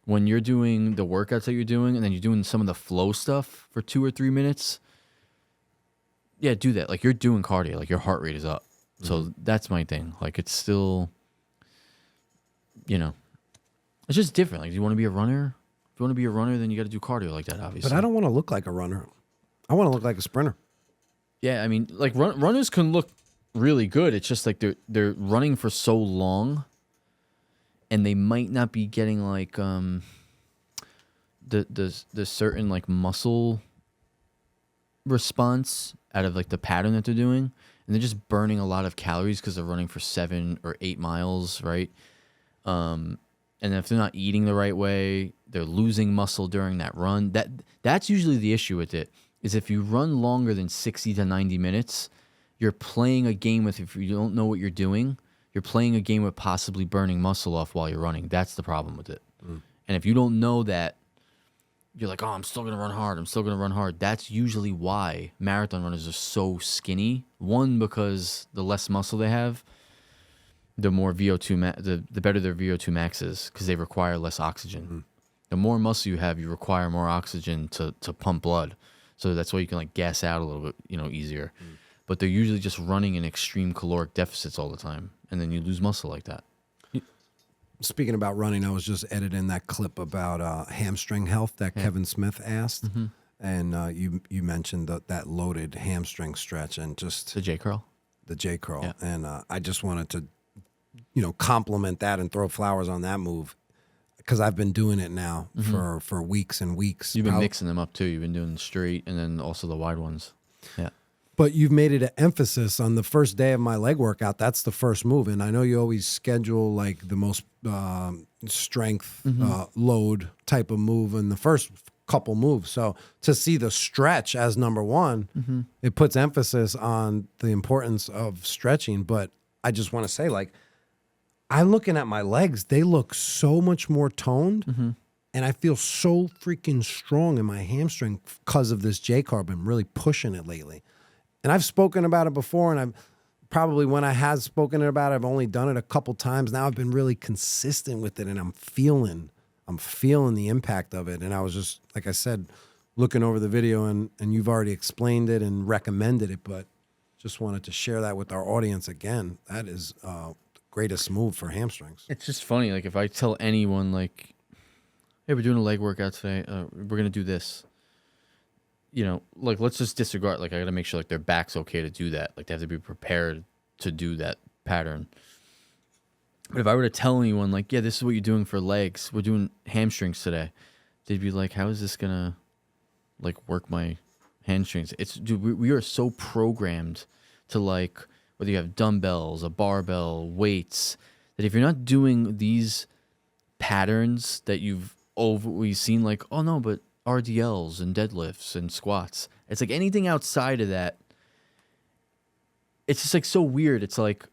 S2: when you're doing the workouts that you're doing and then you're doing some of the flow stuff for 2 or 3 minutes, yeah, do that. Like, you're doing cardio, like your heart rate is up. So that's my thing. Like, it's still, you know, it's just different. Like, do you want to be a runner? If you want to be a runner, then you got to do cardio like that, obviously.
S1: But I don't want to look like a runner. I want to look like a sprinter.
S2: Yeah, I mean, like runners can look really good. It's just like they're running for so long, and they might not be getting like the certain like muscle response out of like the pattern that they're doing, and they're just burning a lot of calories because they're running for 7 or 8 miles, right? And if they're not eating the right way, they're losing muscle during that run. That's usually the issue with it, is if you run longer than 60 to 90 minutes, you're playing a game with, if you don't know what you're doing, you're playing a game with possibly burning muscle off while you're running. That's the problem with it. And if you don't know that, you're like, oh, I'm still going to run hard. That's usually why marathon runners are so skinny. One, because the less muscle they have, the more VO2 the better their VO2 max is, because they require less oxygen. The more muscle you have, you require more oxygen to pump blood. So that's why you can like gas out a little bit, you know, easier. but they're usually just running in extreme caloric deficits all the time, and then you lose muscle like that.
S1: Speaking about running, I was just editing that clip about hamstring health that Kevin Smith asked, and you mentioned that loaded hamstring stretch and just
S2: The J curl.
S1: the J curl,
S2: Yeah.
S1: and I just wanted to, compliment that and throw flowers on that move because I've been doing it now for weeks and weeks.
S2: You've been mixing them up too. You've been doing straight and then also the wide ones. Yeah.
S1: But you've made it an emphasis on the first day of my leg workout. That's the first move. And I know you always schedule like the most strength load type of move in the first couple moves. So to see the stretch as number one, it puts emphasis on the importance of stretching. But I just want to say, like, I'm looking at my legs. They look so much more toned. And I feel so freaking strong in my hamstring because of this J-curl. I've been really pushing it lately. And I've spoken about it before, and I've probably, when I have spoken about it, I've only done it a couple times. Now I've been really consistent with it, and I'm feeling the impact of it. And I was just, like I said, looking over the video, and you've already explained it and recommended it, but just wanted to share that with our audience again. That is the greatest move for hamstrings.
S2: It's just funny. Like if I tell anyone, like, hey, we're doing a leg workout today. We're going to do this. Like, let's just disregard. Like, I got to make sure, like, their back's okay to do that. Like, they have to be prepared to do that pattern. But if I were to tell anyone, like, yeah, this is what you're doing for legs. We're doing hamstrings today. They'd be like, how is this going to, like, work my hamstrings? Dude, we are so programmed to, like, whether you have dumbbells, a barbell, weights, that if you're not doing these patterns that you've always seen, like, oh, no, but RDLs and deadlifts and squats. It's like anything outside of that, it's just like so weird. It's like,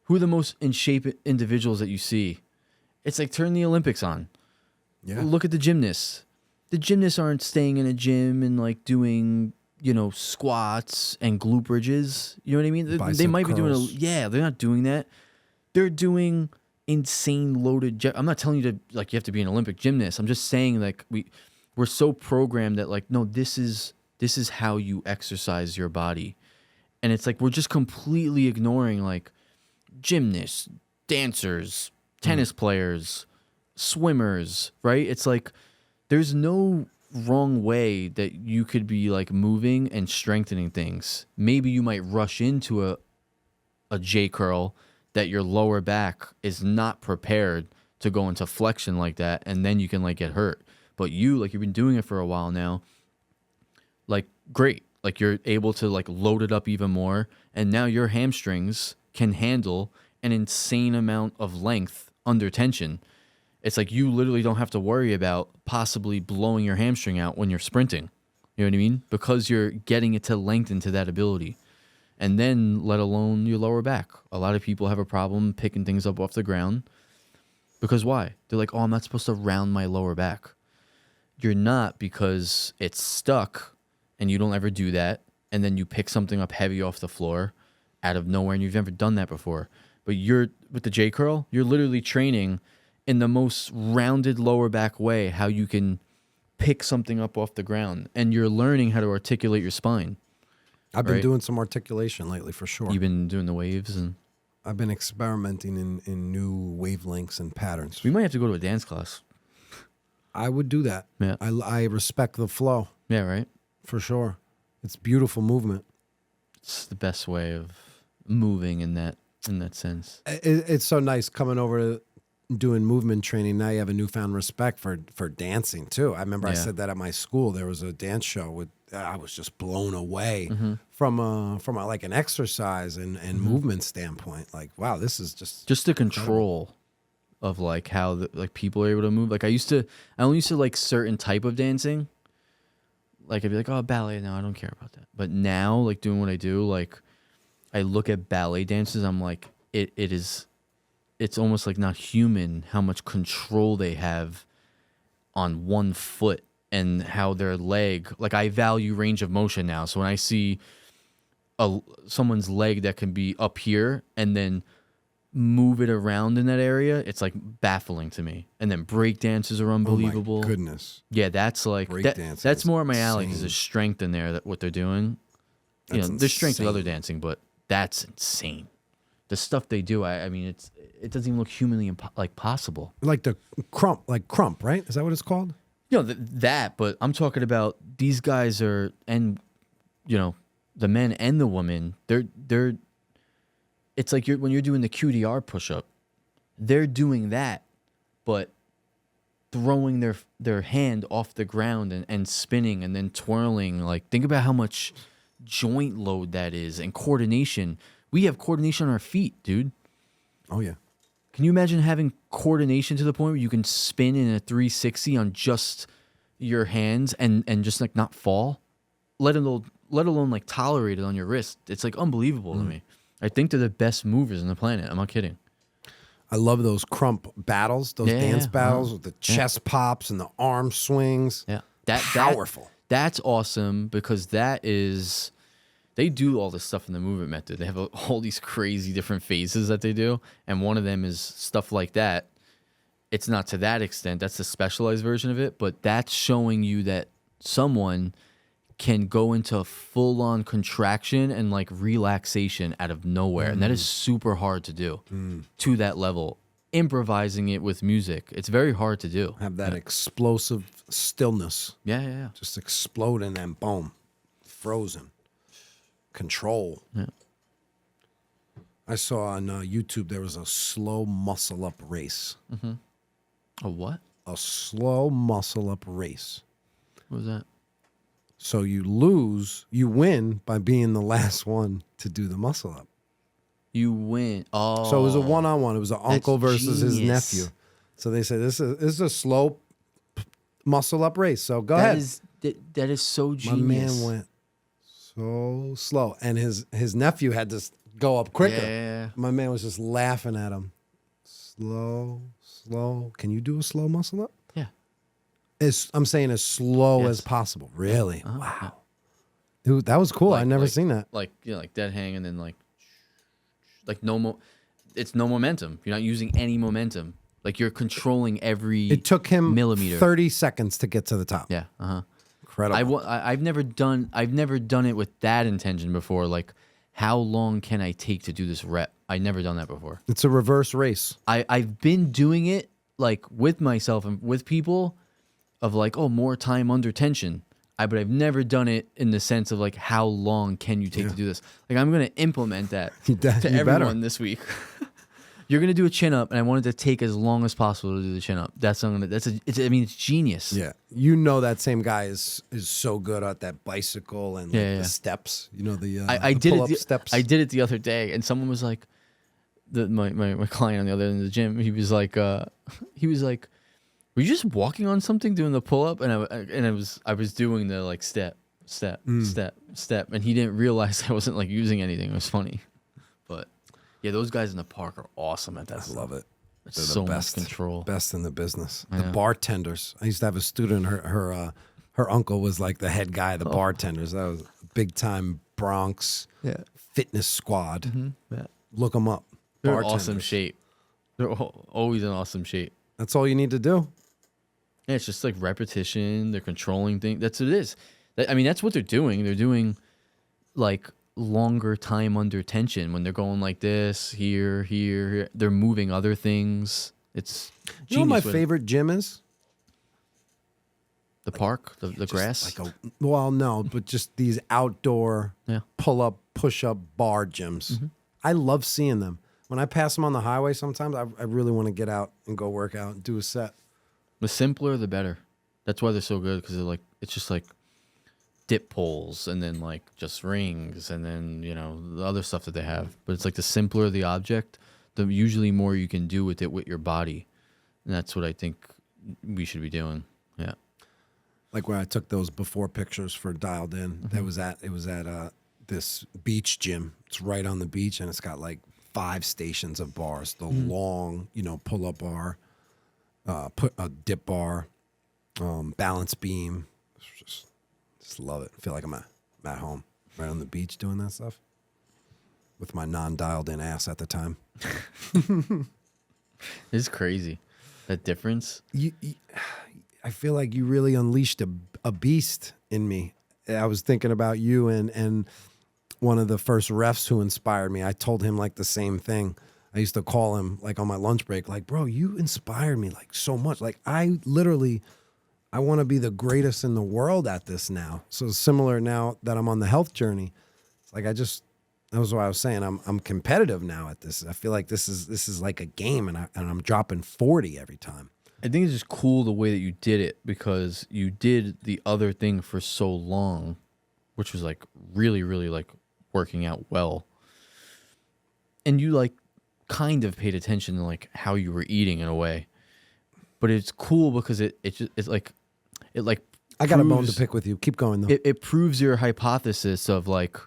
S2: who are the most in shape individuals that you see? It's like turn the Olympics on.
S1: Yeah.
S2: Look at the gymnasts. The gymnasts aren't staying in a gym and like doing, squats and glute bridges. You know what I mean? They might be doing they're not doing that. They're doing insane loaded. I'm not telling you to like you have to be an Olympic gymnast. I'm just saying like we're so programmed that like, no, this is how you exercise your body. And it's like we're just completely ignoring like gymnasts, dancers, tennis players, swimmers, right? It's like there's no wrong way that you could be like moving and strengthening things. Maybe you might rush into a J curl that your lower back is not prepared to go into flexion like that, and then you can like get hurt. But you've been doing it for a while now, like, great. Like, you're able to, like, load it up even more. And now your hamstrings can handle an insane amount of length under tension. It's like you literally don't have to worry about possibly blowing your hamstring out when you're sprinting. You know what I mean? Because you're getting it to lengthen to that ability. And then, let alone your lower back. A lot of people have a problem picking things up off the ground. Because why? They're like, oh, I'm not supposed to round my lower back. You're not, because it's stuck and you don't ever do that. And then you pick something up heavy off the floor out of nowhere and you've never done that before. But with the J curl, you're literally training in the most rounded lower back way how you can pick something up off the ground. And you're learning how to articulate your spine.
S1: I've been doing some articulation lately for sure.
S2: You've been doing the waves and
S1: I've been experimenting in new wavelengths and patterns.
S2: we might have to go to a dance class.
S1: I would do that.
S2: Yeah.
S1: I respect the flow
S2: Yeah, right?
S1: for sure. It's beautiful movement.
S2: It's the best way of moving in that sense.
S1: It's so nice coming over to doing movement training. Now you have a newfound respect for dancing too. I remember I said that at my school. There was a dance show with. I was just blown away from like an exercise and movement standpoint. Like, wow, this is just
S2: the control of like how like people are able to move. Like I only used to like certain type of dancing. Like I'd be like, oh, ballet. No, I don't care about that. But now, like doing what I do, like I look at ballet dances. I'm like, it's almost like not human how much control they have on one foot and how their leg. Like I value range of motion now. So when I see someone's leg that can be up here and then move it around in that area, it's like baffling to me. And then break dances are unbelievable.
S1: Oh my goodness.
S2: Yeah, that's like
S1: Break dancing
S2: that's
S1: is
S2: more my alley because
S1: insane.
S2: there's strength in there that what they're doing. there's strength with
S1: insane.
S2: other dancing, but that's insane. The stuff they do, I mean, it doesn't even look humanly possible.
S3: Like the crump, right? Is that what it's called?
S2: That, but I'm talking about these guys are, and the men and the women, they're. It's like when you're doing the QDR push-up, they're doing that, but throwing their hand off the ground and spinning and then twirling. Like, think about how much joint load that is and coordination. We have coordination on our feet, dude.
S3: Oh yeah.
S2: Can you imagine having coordination to the point where you can spin in a 360 on just your hands and just like not fall, let alone like tolerate it on your wrist? It's like unbelievable to me. I think they're the best movers on the planet. I'm not kidding.
S3: I love those crump battles, those dance battles with the chest pops and the arm swings.
S2: Yeah,
S3: Powerful.
S2: That's awesome because they do all this stuff in the movement method. They have all these crazy different phases that they do, and one of them is stuff like that. It's not to that extent. That's the specialized version of it, but that's showing you that someone can go into full-on contraction and like relaxation out of nowhere, and that is super hard to do to that level. Improvising it with music, it's very hard to do.
S3: Have that explosive stillness.
S2: Yeah.
S3: Just exploding and boom, frozen. Control.
S2: Yeah.
S3: I saw on YouTube there was a slow muscle up race.
S2: A what?
S3: A slow muscle up race.
S2: What was that?
S3: So you win by being the last one to do the muscle up.
S2: You win. Oh,
S3: So it was a one-on-one. It was an uncle versus his
S2: genius.
S3: nephew. So they said this is a slow muscle up race. So go ahead.
S2: That is so
S3: My
S2: genius.
S3: man went so slow, and his nephew had to go up quicker.
S2: Yeah.
S3: My man was just laughing at him. Slow. Can you do a slow muscle up?
S2: Yeah.
S3: I'm saying as slow
S2: Yes.
S3: as possible. Really?
S2: Uh-huh.
S3: Wow. Dude, that was cool. I never seen that.
S2: Like like dead hang and then like it's no momentum. You're not using any momentum. Like you're controlling every.
S3: It took him
S2: millimeter.
S3: 30 seconds to get to the top.
S2: Yeah.
S3: Incredible.
S2: I've never done it with that intention before. Like, how long can I take to do this rep? I never done that before.
S3: It's a reverse race.
S2: I've been doing it like with myself and with people, of like, oh, more time under tension. But I've never done it in the sense of like, how long can you take to do this? Like, I'm gonna implement that
S3: You
S2: to everyone
S3: better.
S2: this week. You're gonna do a chin up, and I wanted to take as long as possible to do the chin up. It's genius.
S3: Yeah. You know that same guy is so good at that bicycle and like
S2: Yeah.
S3: the steps. You know the
S2: I
S3: the
S2: did
S3: pull-up
S2: it.
S3: steps.
S2: I did it the other day, and someone was like, my client on the other end of the gym. He was like, were you just walking on something doing the pull up? And I was doing the like step, and he didn't realize I wasn't like using anything. It was funny, but yeah, those guys in the park are awesome at that.
S3: I love it.
S2: It's
S3: They're
S2: so
S3: the best,
S2: much control.
S3: Best in the business.
S2: Yeah.
S3: The bartenders. I used to have a student. Her uncle was like the head guy of the bartenders. That was a big time Bronx fitness squad.
S2: Yeah.
S3: Look them up.
S2: They're in awesome
S3: Bartenders.
S2: shape. They're always in awesome shape.
S3: That's all you need to do.
S2: Yeah, it's just like repetition. They're controlling things. That's what it is. That's what they're doing. They're doing like longer time under tension when they're going like this, here. They're moving other things. It's
S3: You know what my
S2: genius with it.
S3: favorite gym is?
S2: The park, the
S3: Just
S2: grass.
S3: no, but just these outdoor
S2: Yeah.
S3: pull-up, push-up bar gyms. I love seeing them. When I pass them on the highway sometimes, I really want to get out and go work out and do a set.
S2: The simpler, the better. That's why they're so good, because it's just like dip poles and then like just rings and then the other stuff that they have. But it's like the simpler the object, the usually more you can do with it with your body, and that's what I think we should be doing. Yeah.
S3: Like when I took those before pictures for Dialed In, it was at this beach gym. It's right on the beach, and it's got like 5 stations of bars. The long, pull-up bar, put a dip bar, balance beam. Just love it. I feel like I'm at home, right on the beach doing that stuff with my non-dialed in ass at the time.
S2: It's crazy, that difference.
S3: I feel like you really unleashed a beast in me. I was thinking about you and
S1: one of the first refs who inspired me. I told him like the same thing. I used to call him like on my lunch break, like, bro, you inspired me like so much. Like I want to be the greatest in the world at this now. So similar now that I'm on the health journey. It's like that was what I was saying. I'm competitive now at this. I feel like this is like a game, and I'm dropping 40 every time.
S2: I think it's just cool the way that you did it, because you did the other thing for so long, which was like really, really like working out well. And you like kind of paid attention to like how you were eating in a way. But it's cool because it's like
S1: I got a bone to pick with you. Keep going though.
S2: It proves your hypothesis of like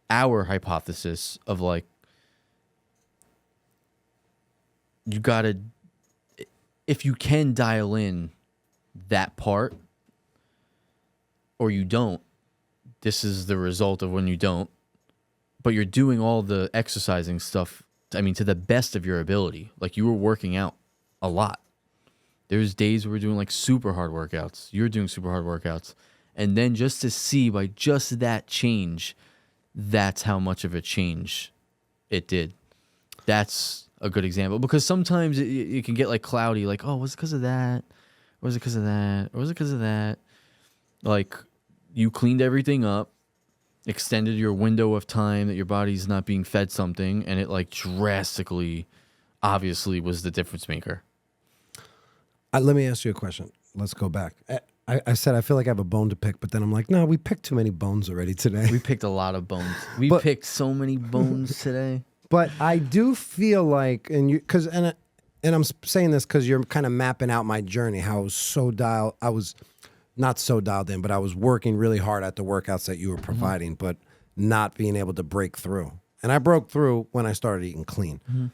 S2: our hypothesis of like you gotta, if you can dial in that part or you don't, this is the result of when you don't. But you're doing all the exercising stuff, I mean, to the best of your ability. Like you were working out a lot. There's days where we're doing like super hard workouts. You're doing super hard workouts. And then just to see by just that change, that's how much of a change it did. That's a good example, because sometimes it can get like cloudy, like, oh, was it because of that? Or was it because of that? Or was it because of that? Like you cleaned everything up, extended your window of time that your body's not being fed something, and it like drastically, obviously, was the difference maker.
S1: Let me ask you a question. Let's go back. I said I feel like I have a bone to pick, but then I'm like, no, we picked too many bones already today.
S2: We picked a lot of bones. We picked so many bones today.
S1: But I do feel like, and I'm saying this because you're kind of mapping out my journey. How I was not so dialed in, but I was working really hard at the workouts that you were providing, but not being able to break through. And I broke through when I started eating clean,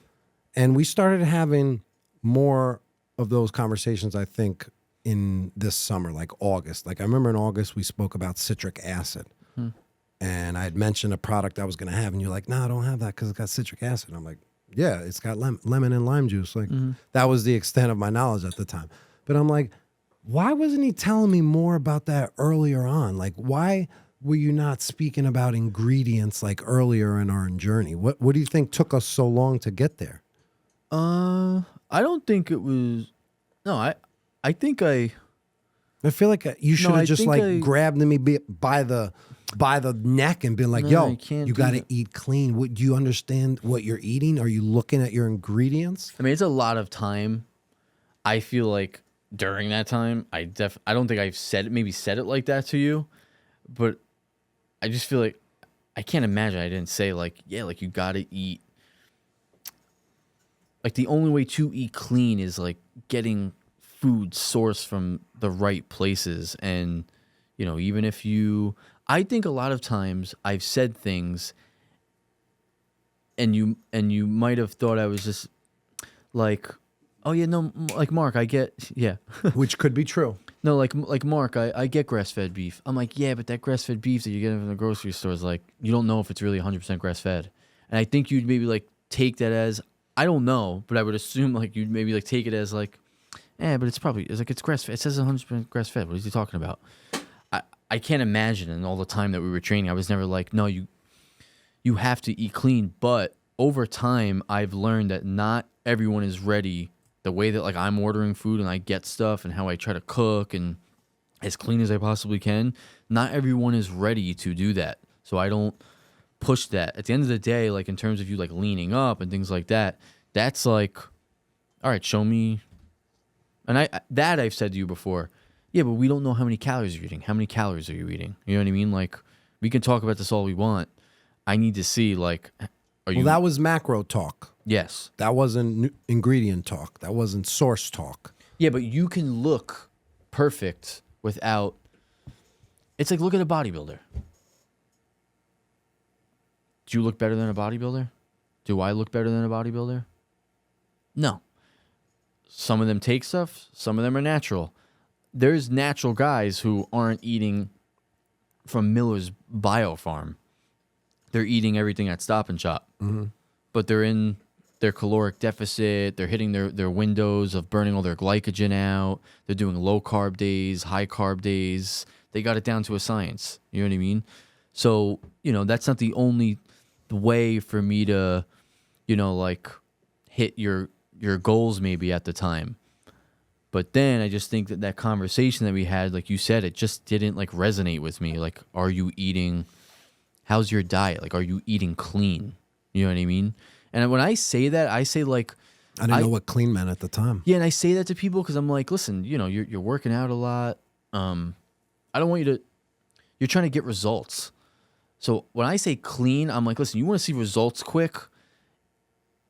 S1: and we started having more of those conversations, I think, in this summer, like August. Like I remember in August, we spoke about citric acid. And I had mentioned a product I was going to have, and you're like, no, I don't have that because it's got citric acid. I'm like, yeah, it's got lemon and lime juice. Like that was the extent of my knowledge at the time. But I'm like, why wasn't he telling me more about that earlier on? Like, why were you not speaking about ingredients like earlier in our journey? What do you think took us so long to get there?
S2: I don't think it was. No, I think I
S1: feel like you should have just like grabbed me by the neck and been like, yo, you got to eat clean. Do you understand what you're eating? Are you looking at your ingredients?
S2: I mean, it's a lot of time. I feel like during that time, I don't think I've said it like that to you, but I just feel like I can't imagine I didn't say like, yeah, like you got to eat. Like the only way to eat clean is like getting food sourced from the right places. And, you know, even if I think a lot of times I've said things and you might have thought I was just like, oh yeah, no, like Marc, I get, yeah.
S1: Which could be true.
S2: No, like Marc, I get grass-fed beef. I'm like, yeah, but that grass-fed beef that you're getting from the grocery store is like, you don't know if it's really 100% grass-fed. And I think you'd maybe like take that as, I don't know, but I would assume like you'd maybe like take it as like, but it's grass-fed. It says 100% grass-fed. What is he talking about? I can't imagine in all the time that we were training, I was never like, no, you have to eat clean. But over time, I've learned that not everyone is ready. The way that like I'm ordering food and I get stuff and how I try to cook and as clean as I possibly can, not everyone is ready to do that. So I don't push that. At the end of the day, like in terms of you like leaning up and things like that, that's like, all right, show me. And I've said to you before, yeah, but we don't know how many calories you're eating. How many calories are you eating? You know what I mean? Like we can talk about this all we want. I need to see like,
S1: well, that was macro talk.
S2: Yes.
S1: That wasn't ingredient talk. That wasn't source talk.
S2: Yeah, but you can look perfect without. It's like, look at a bodybuilder. Do you look better than a bodybuilder? Do I look better than a bodybuilder? No. Some of them take stuff. Some of them are natural. There's natural guys who aren't eating from Miller's Biofarm. They're eating everything at Stop and Shop. But they're in their caloric deficit. They're hitting their windows of burning all their glycogen out. They're doing low carb days, high carb days. They got it down to a science. You know what I mean? So, that's not the only way for me to, like hit your goals maybe at the time. But then I just think that conversation that we had, like you said, it just didn't like resonate with me. Like, are you eating, how's your diet? Like, are you eating clean? You know what I mean? And when I say that, I say like,
S3: I didn't know what clean meant at the time.
S2: yeah, and I say that to people because I'm like, listen, you're working out a lot. I don't want you to, you're trying to get results. So when I say clean, I'm like, listen, you want to see results quick,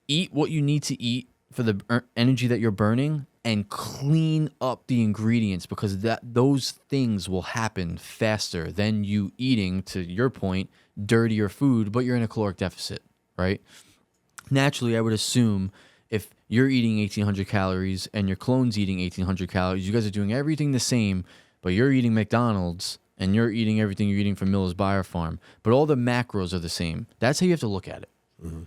S2: eat what you need to eat for the energy that you're burning, and clean up the ingredients, because those things will happen faster than you eating, to your point, dirtier food, but you're in a caloric deficit, right? Naturally, I would assume if you're eating 1,800 calories and your clone's eating 1,800 calories, you guys are doing everything the same, but you're eating McDonald's and you're eating everything you're eating from Miller's Biofarm, but all the macros are the same. That's how you have to look at it. Mm-hmm.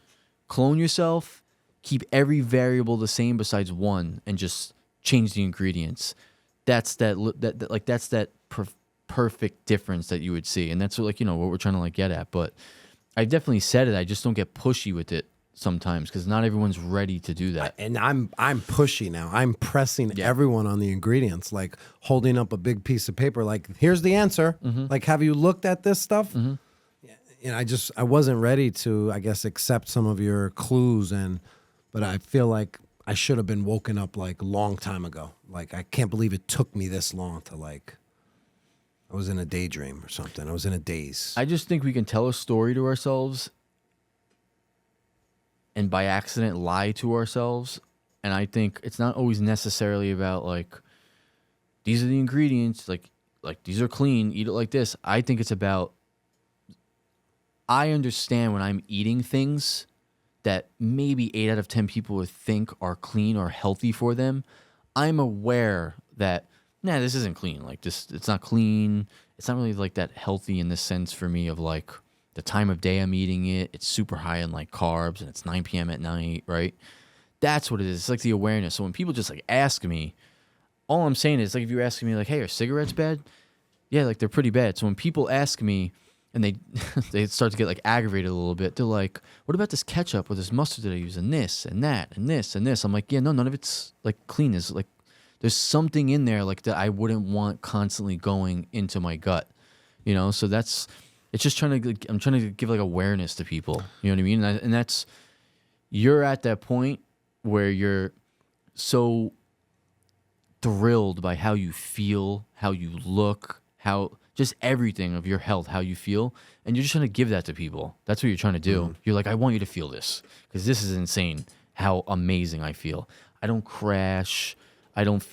S2: Clone yourself, keep every variable the same besides one, and just change the ingredients. That's that perfect difference that you would see, and that's what, like, what we're trying to like get at. But I've definitely said it. I just don't get pushy with it sometimes because not everyone's ready to do that.
S1: And I'm pushy now. I'm pressing everyone on the ingredients, like holding up a big piece of paper, like, here's the answer. Mm-hmm. Like, have you looked at this stuff? Mm-hmm. I wasn't ready to, I guess, accept some of your clues, but I feel like I should have been woken up like a long time ago. Like, I can't believe it took me this long to, like, I was in a daydream or something. I was in a daze.
S2: I just think we can tell a story to ourselves and by accident lie to ourselves. And I think it's not always necessarily about like, these are the ingredients, like these are clean, eat it like this. I think it's about, I understand when I'm eating things that maybe 8 out of 10 people would think are clean or healthy for them. I'm aware that, this isn't clean. Like, it's not clean. It's not really like that healthy in the sense for me of like the time of day I'm eating it. It's super high in like carbs and it's 9 p.m. at night, right? That's what it is. It's like the awareness. So when people just like ask me, all I'm saying is, like, if you're asking me like, hey, are cigarettes bad? Yeah, like, they're pretty bad. So when people ask me and they start to get like aggravated a little bit, they're like, what about this ketchup or this mustard that I use and this and that and this and this? I'm like, yeah, no, none of it's like clean. Is like, there's something in there like that I wouldn't want constantly going into my gut, So it's just I'm trying to give like awareness to people. You know what I mean? And that's, you're at that point where you're so thrilled by how you feel, how you look, how just everything of your health, how you feel, and you're just trying to give that to people. That's what you're trying to do. Mm-hmm. You're like, I want you to feel this because this is insane how amazing I feel. I don't crash. I don't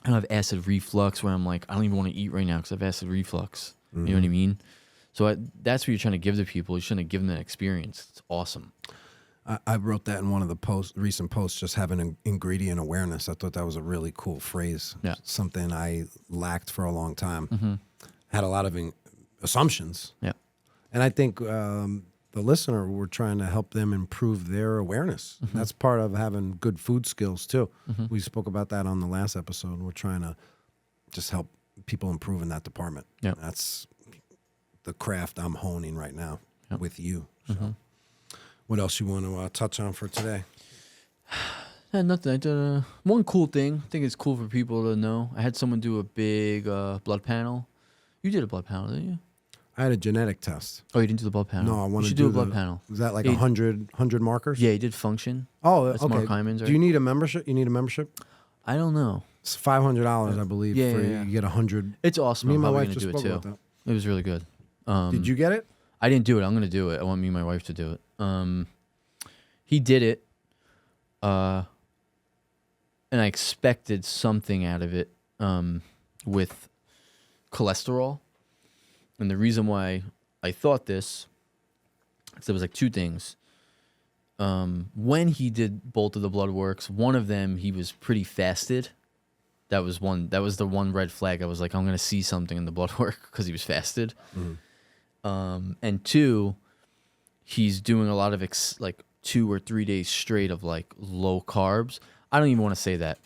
S2: have acid reflux where I'm like, I don't even want to eat right now because I have acid reflux. Mm-hmm. You know what I mean? So that's what you're trying to give to people. You're trying to give them that experience. It's awesome.
S1: I wrote that in one of the recent posts, just having an ingredient awareness. I thought that was a really cool phrase.
S2: Yeah.
S1: Something I lacked for a long time.
S2: Mm-hmm.
S1: Had a lot of assumptions.
S2: Yeah.
S1: And I think the listener, we're trying to help them improve their awareness. Mm-hmm. That's part of having good food skills too. Mm-hmm. We spoke about that on the last episode. We're trying to just help people improve in that department.
S2: Yeah.
S1: That's the craft I'm honing right now with you. So.
S2: Mm-hmm.
S1: What else you want to touch on for today?
S2: Nothing. I did one cool thing. I think it's cool for people to know. I had someone do a big blood panel. You did a blood panel, didn't you?
S1: I had a genetic test.
S2: Oh, you didn't do the blood panel?
S1: No, I want to
S2: do a blood panel.
S1: Was that like 100 markers?
S2: Yeah, he did function.
S1: Oh,
S2: that's
S1: okay.
S2: Marc Hyman's, right?
S1: Do you need a membership? You need a membership?
S2: I don't know.
S1: It's $500, I believe. You get 100.
S2: It's awesome.
S1: Me and my wife
S2: just
S1: spoke about that.
S2: It was really good.
S1: Did you get it?
S2: I didn't do it. I'm going to do it. I want me and my wife to do it. He did it, and I expected something out of it with cholesterol. And the reason why I thought this is there was like two things. When he did both of the blood works, one of them he was pretty fasted. That was the one red flag. I was like, I'm going to see something in the blood work because he was fasted. Mm-hmm. And two, he's doing a lot of 2 or 3 days straight of like low carbs. I don't even want to say that.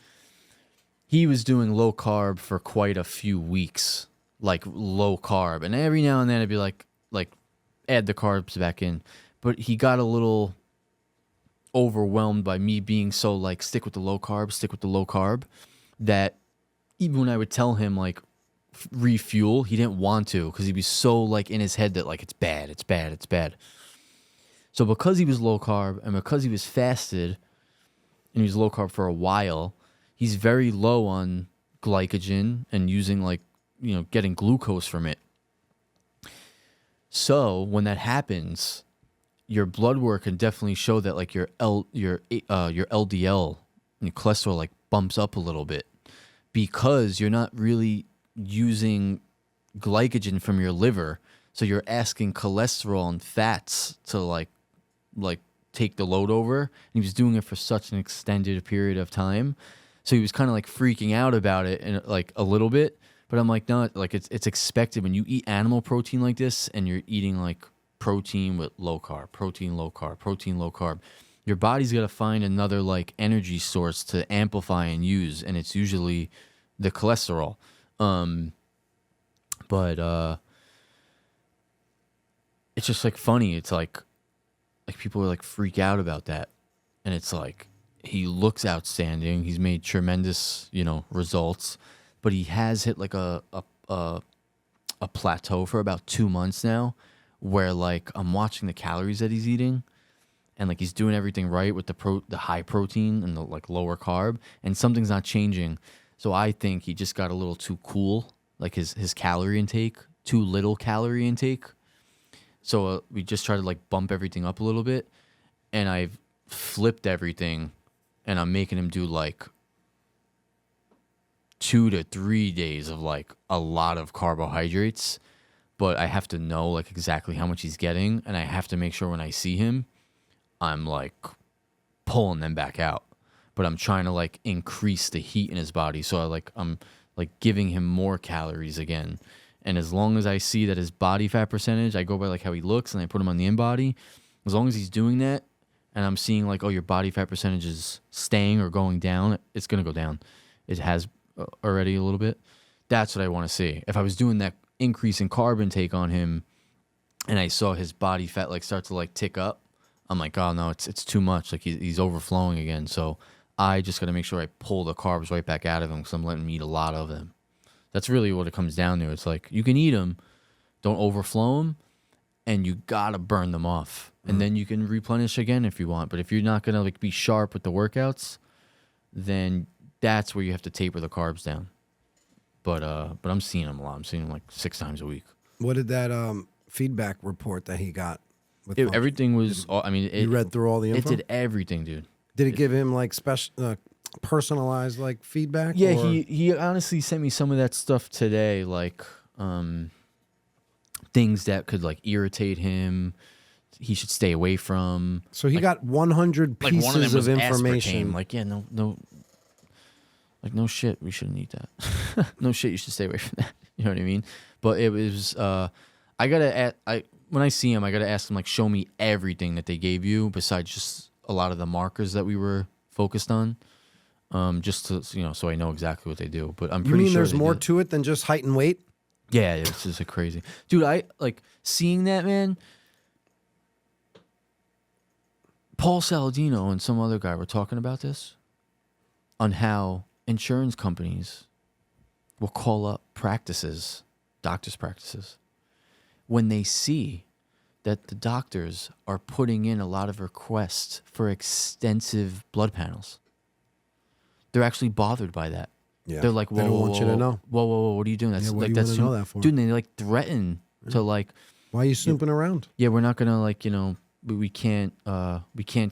S2: He was doing low carb for quite a few weeks, like low carb, and every now and then I'd be like add the carbs back in. But he got a little overwhelmed by me being so like stick with the low carb, that even when I would tell him like refuel, he didn't want to, because he'd be so like in his head that like it's bad. So because he was low carb and because he was fasted and he was low carb for a while, he's very low on glycogen and using like, you know, getting glucose from it. So when that happens, your blood work can definitely show that like your LDL and your cholesterol like bumps up a little bit, because you're not really using glycogen from your liver. So you're asking cholesterol and fats to like take the load over. And he was doing it for such an extended period of time. So he was kind of like freaking out about it and like a little bit. But I'm like, no, like it's expected when you eat animal protein like this and you're eating like protein with low carb. Your body's got to find another like energy source to amplify and use, and it's usually the cholesterol. But it's just like funny. It's like people are like freak out about that, and it's like he looks outstanding. He's made tremendous, you know, results, but he has hit like a plateau for about 2 months now, where like I'm watching the calories that he's eating, and like he's doing everything right with the high protein and the like lower carb, and something's not changing. So I think he just got a little too cool, like his calorie intake, too little calorie intake. So we just tried to like bump everything up a little bit, and I've flipped everything, and I'm making him do like 2 to 3 days of like a lot of carbohydrates. But I have to know like exactly how much he's getting, and I have to make sure when I see him, I'm like pulling them back out. But I'm trying to like increase the heat in his body, so I'm like giving him more calories again. And as long as I see that his body fat percentage, I go by like how he looks, and I put him on the InBody. As long as he's doing that, and I'm seeing like, oh, your body fat percentage is staying or going down, it's gonna go down. It has already a little bit. That's what I want to see. If I was doing that increase in carb intake on him, and I saw his body fat like start to like tick up, I'm like, oh no, it's too much. Like he's overflowing again. So I just got to make sure I pull the carbs right back out of him, because I'm letting him eat a lot of them. That's really what it comes down to. It's like you can eat them, don't overflow them, and you gotta burn them off, and then you can replenish again if you want. But if you're not gonna like be sharp with the workouts, then that's where you have to taper the carbs down. But I'm seeing him a lot. I'm seeing him like 6 times a week.
S1: What did that feedback report that he got?
S2: Everything was.
S1: You read through all the info?
S2: It did everything, dude.
S1: Did it give him like special, personalized like feedback?
S2: Yeah,
S1: or?
S2: he honestly sent me some of that stuff today, like things that could like irritate him, he should stay away from.
S1: So he
S2: like,
S1: got 100 pieces
S2: like one of them was
S1: information.
S2: aspartame. Like, yeah, no, like no shit, we shouldn't eat that. No shit, you should stay away from that. You know what I mean? But it was when I see him, I gotta ask him like, show me everything that they gave you besides just a lot of the markers that we were focused on. Just to, you know, so I know exactly what they do. But I'm pretty sure
S1: there's more to it than just height and weight?
S2: Yeah, it's just crazy. Dude, I like seeing that, man. Paul Saladino and some other guy were talking about this, on how insurance companies will call up doctors' practices, when they see that the doctors are putting in a lot of requests for extensive blood panels. They're actually bothered by that.
S1: Yeah.
S2: They're like, whoa,
S1: they don't want you to know.
S2: Whoa, what are you doing? That's
S1: what
S2: like,
S1: do you
S2: that's
S1: want to know that for?
S2: Dude, and they like threaten to like,
S1: why are you snooping around?
S2: yeah, we're not gonna like, you know, we can't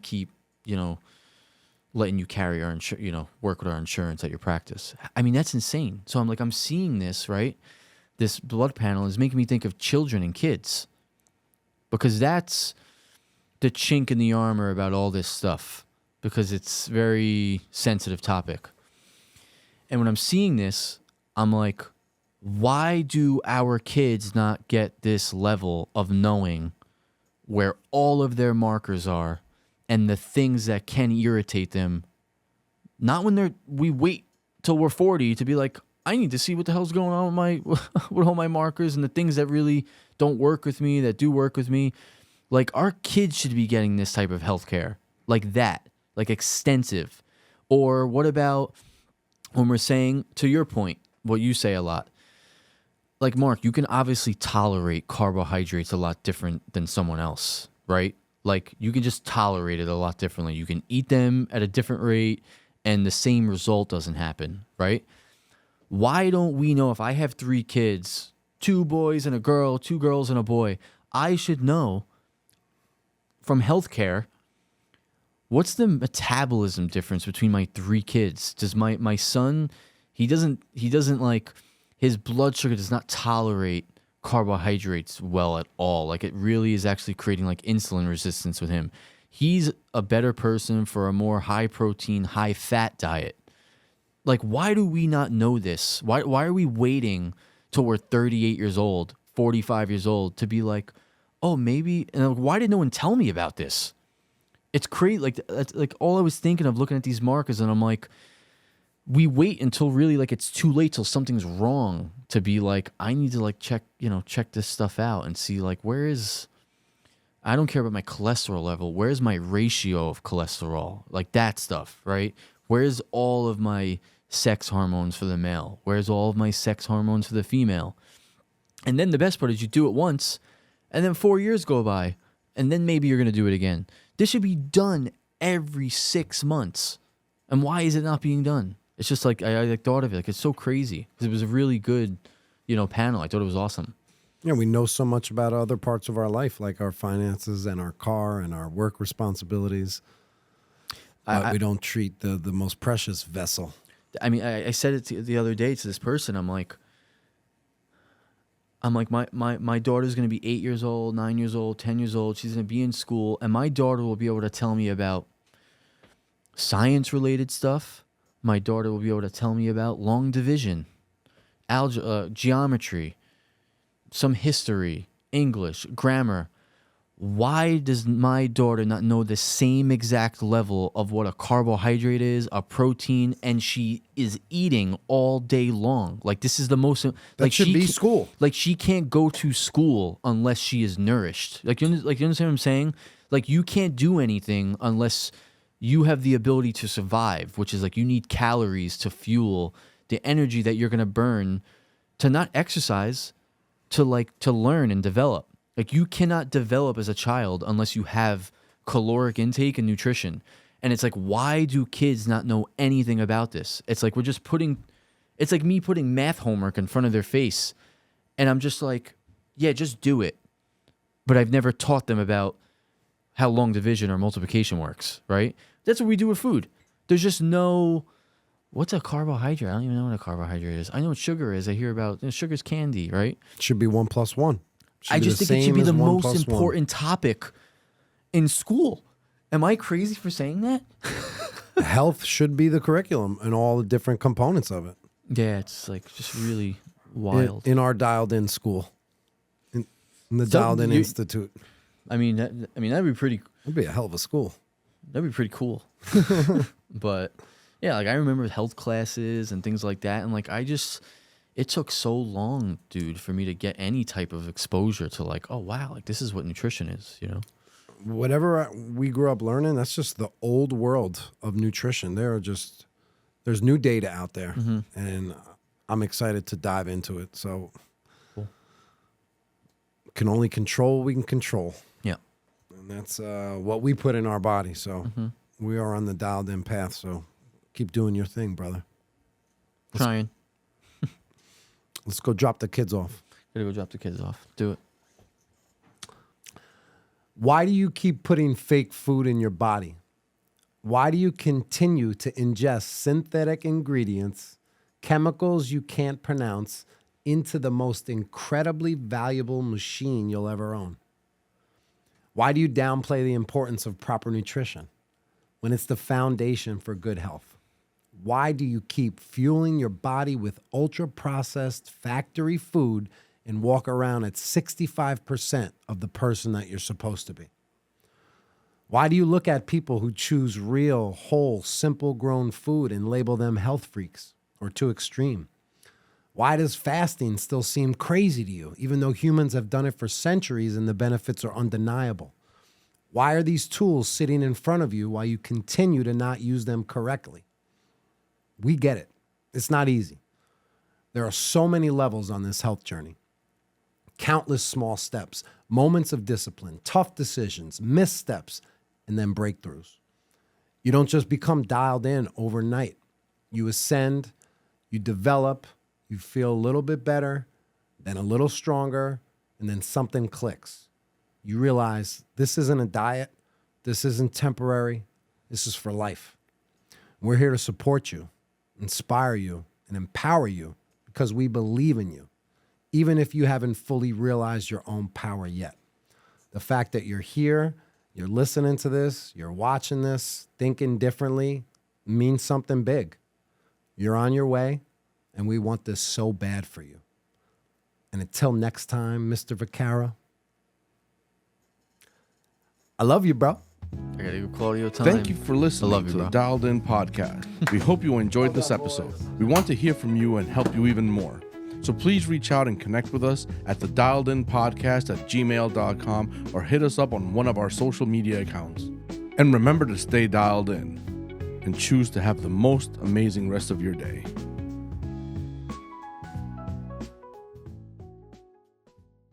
S2: keep, you know, letting you carry our work with our insurance at your practice. I mean, that's insane. So I'm seeing this, right? This blood panel is making me think of children and kids, because that's the chink in the armor about all this stuff, because it's very sensitive topic. And when I'm seeing this, I'm like, why do our kids not get this level of knowing where all of their markers are and the things that can irritate them? Not when we wait till we're 40 to be like, I need to see what the hell's going on with my with all my markers and the things that really don't work with me, that do work with me. Like, our kids should be getting this type of healthcare, like that, like extensive. Or what about when we're saying, to your point, what you say a lot, like, Mark, you can obviously tolerate carbohydrates a lot different than someone else, right? Like, you can just tolerate it a lot differently. You can eat them at a different rate and the same result doesn't happen, right? Why don't we know, if I have 3 kids, 2 boys and a girl, 2 girls and a boy, I should know from healthcare, what's the metabolism difference between my 3 kids? Does my son, he doesn't like, his blood sugar does not tolerate carbohydrates well at all. Like, it really is actually creating like insulin resistance with him. He's a better person for a more high protein, high fat diet. Like, why do we not know this? Why are we waiting till we're 38 years old, 45 years old to be like, oh, maybe, and I'm like, why did no one tell me about this? It's crazy. Like, that's like all I was thinking of looking at these markers, and I'm like, we wait until really like it's too late, till something's wrong, to be like, I need to like check this stuff out and see like, I don't care about my cholesterol level. Where's my ratio of cholesterol? Like that stuff, right? Where's all of my sex hormones for the male? Where's all of my sex hormones for the female? And then the best part is you do it once, and then 4 years go by, and then maybe you're going to do it again. This should be done every 6 months. And why is it not being done? It's just like, I like thought of it. Like, it's so crazy, because it was a really good, panel. I thought it was awesome.
S1: Yeah, we know so much about other parts of our life, like our finances and our car and our work responsibilities. But we don't treat the most precious vessel.
S2: I mean, I said it the other day to this person. I'm like, my daughter's going to be 8 years old, 9 years old, 10 years old. She's going to be in school, and my daughter will be able to tell me about science-related stuff. My daughter will be able to tell me about long division, geometry, some history, English, grammar. Why does my daughter not know the same exact level of what a carbohydrate is, a protein, and she is eating all day long? Like, this is the most...
S1: That should be school.
S2: Like, she can't go to school unless she is nourished. Like, you understand what I'm saying? Like, you can't do anything unless you have the ability to survive, which is like, you need calories to fuel the energy that you're going to burn to not exercise, to learn and develop. Like, you cannot develop as a child unless you have caloric intake and nutrition. And it's like, why do kids not know anything about this? It's like, it's like me putting math homework in front of their face. And I'm just like, yeah, just do it. But I've never taught them about how long division or multiplication works, right? That's what we do with food. There's just no, what's a carbohydrate? I don't even know what a carbohydrate is. I know what sugar is. I hear about, sugar's candy, right?
S1: It should be 1 + 1.
S2: I just think it should be the most important topic in school. Am I crazy for saying that?
S1: Health should be the curriculum and all the different components of it.
S2: Yeah, it's like just really wild.
S1: In our dialed in school, in the dialed in institute.
S2: I mean, that'd be pretty.
S1: It'd be a hell of a school.
S2: That'd be pretty cool. But yeah, like, I remember health classes and things like that, and like, it took so long, dude, for me to get any type of exposure to like, oh wow, like, this is what nutrition is,
S1: Whatever we grew up learning, that's just the old world of nutrition. There's new data out there, and I'm excited to dive into it. So, cool. Can only control what we can control.
S2: Yeah,
S1: and that's what we put in our body. So we are on the dialed in path. So keep doing your thing, brother.
S2: Trying.
S1: Let's go drop the kids off.
S2: Gotta go drop the kids off. Do it.
S1: Why do you keep putting fake food in your body? Why do you continue to ingest synthetic ingredients, chemicals you can't pronounce, into the most incredibly valuable machine you'll ever own? Why do you downplay the importance of proper nutrition when it's the foundation for good health? Why do you keep fueling your body with ultra-processed factory food and walk around at 65% of the person that you're supposed to be? Why do you look at people who choose real, whole, simple grown food and label them health freaks or too extreme? Why does fasting still seem crazy to you, even though humans have done it for centuries and the benefits are undeniable? Why are these tools sitting in front of you while you continue to not use them correctly? We get it. It's not easy. There are so many levels on this health journey. Countless small steps, moments of discipline, tough decisions, missteps, and then breakthroughs. You don't just become dialed in overnight. You ascend, you develop, you feel a little bit better, then a little stronger, and then something clicks. You realize this isn't a diet, this isn't temporary, this is for life. We're here to support you, inspire you, and empower you because we believe in you, even if you haven't fully realized your own power yet. The fact that you're here, you're listening to this, you're watching this, thinking differently, means something big. You're on your way, and we want this so bad for you. And until next time, Mr. Vaccaro, I love you, bro.
S2: I gotta give Claudio time.
S4: Thank you for listening
S2: I love you,
S4: to the
S2: bro.
S4: Dialed In podcast. We hope you enjoyed this episode. We want to hear from you and help you even more. So please reach out and connect with us at the dialedinpodcast@gmail.com or hit us up on one of our social media accounts. And remember to stay dialed in and choose to have the most amazing rest of your day.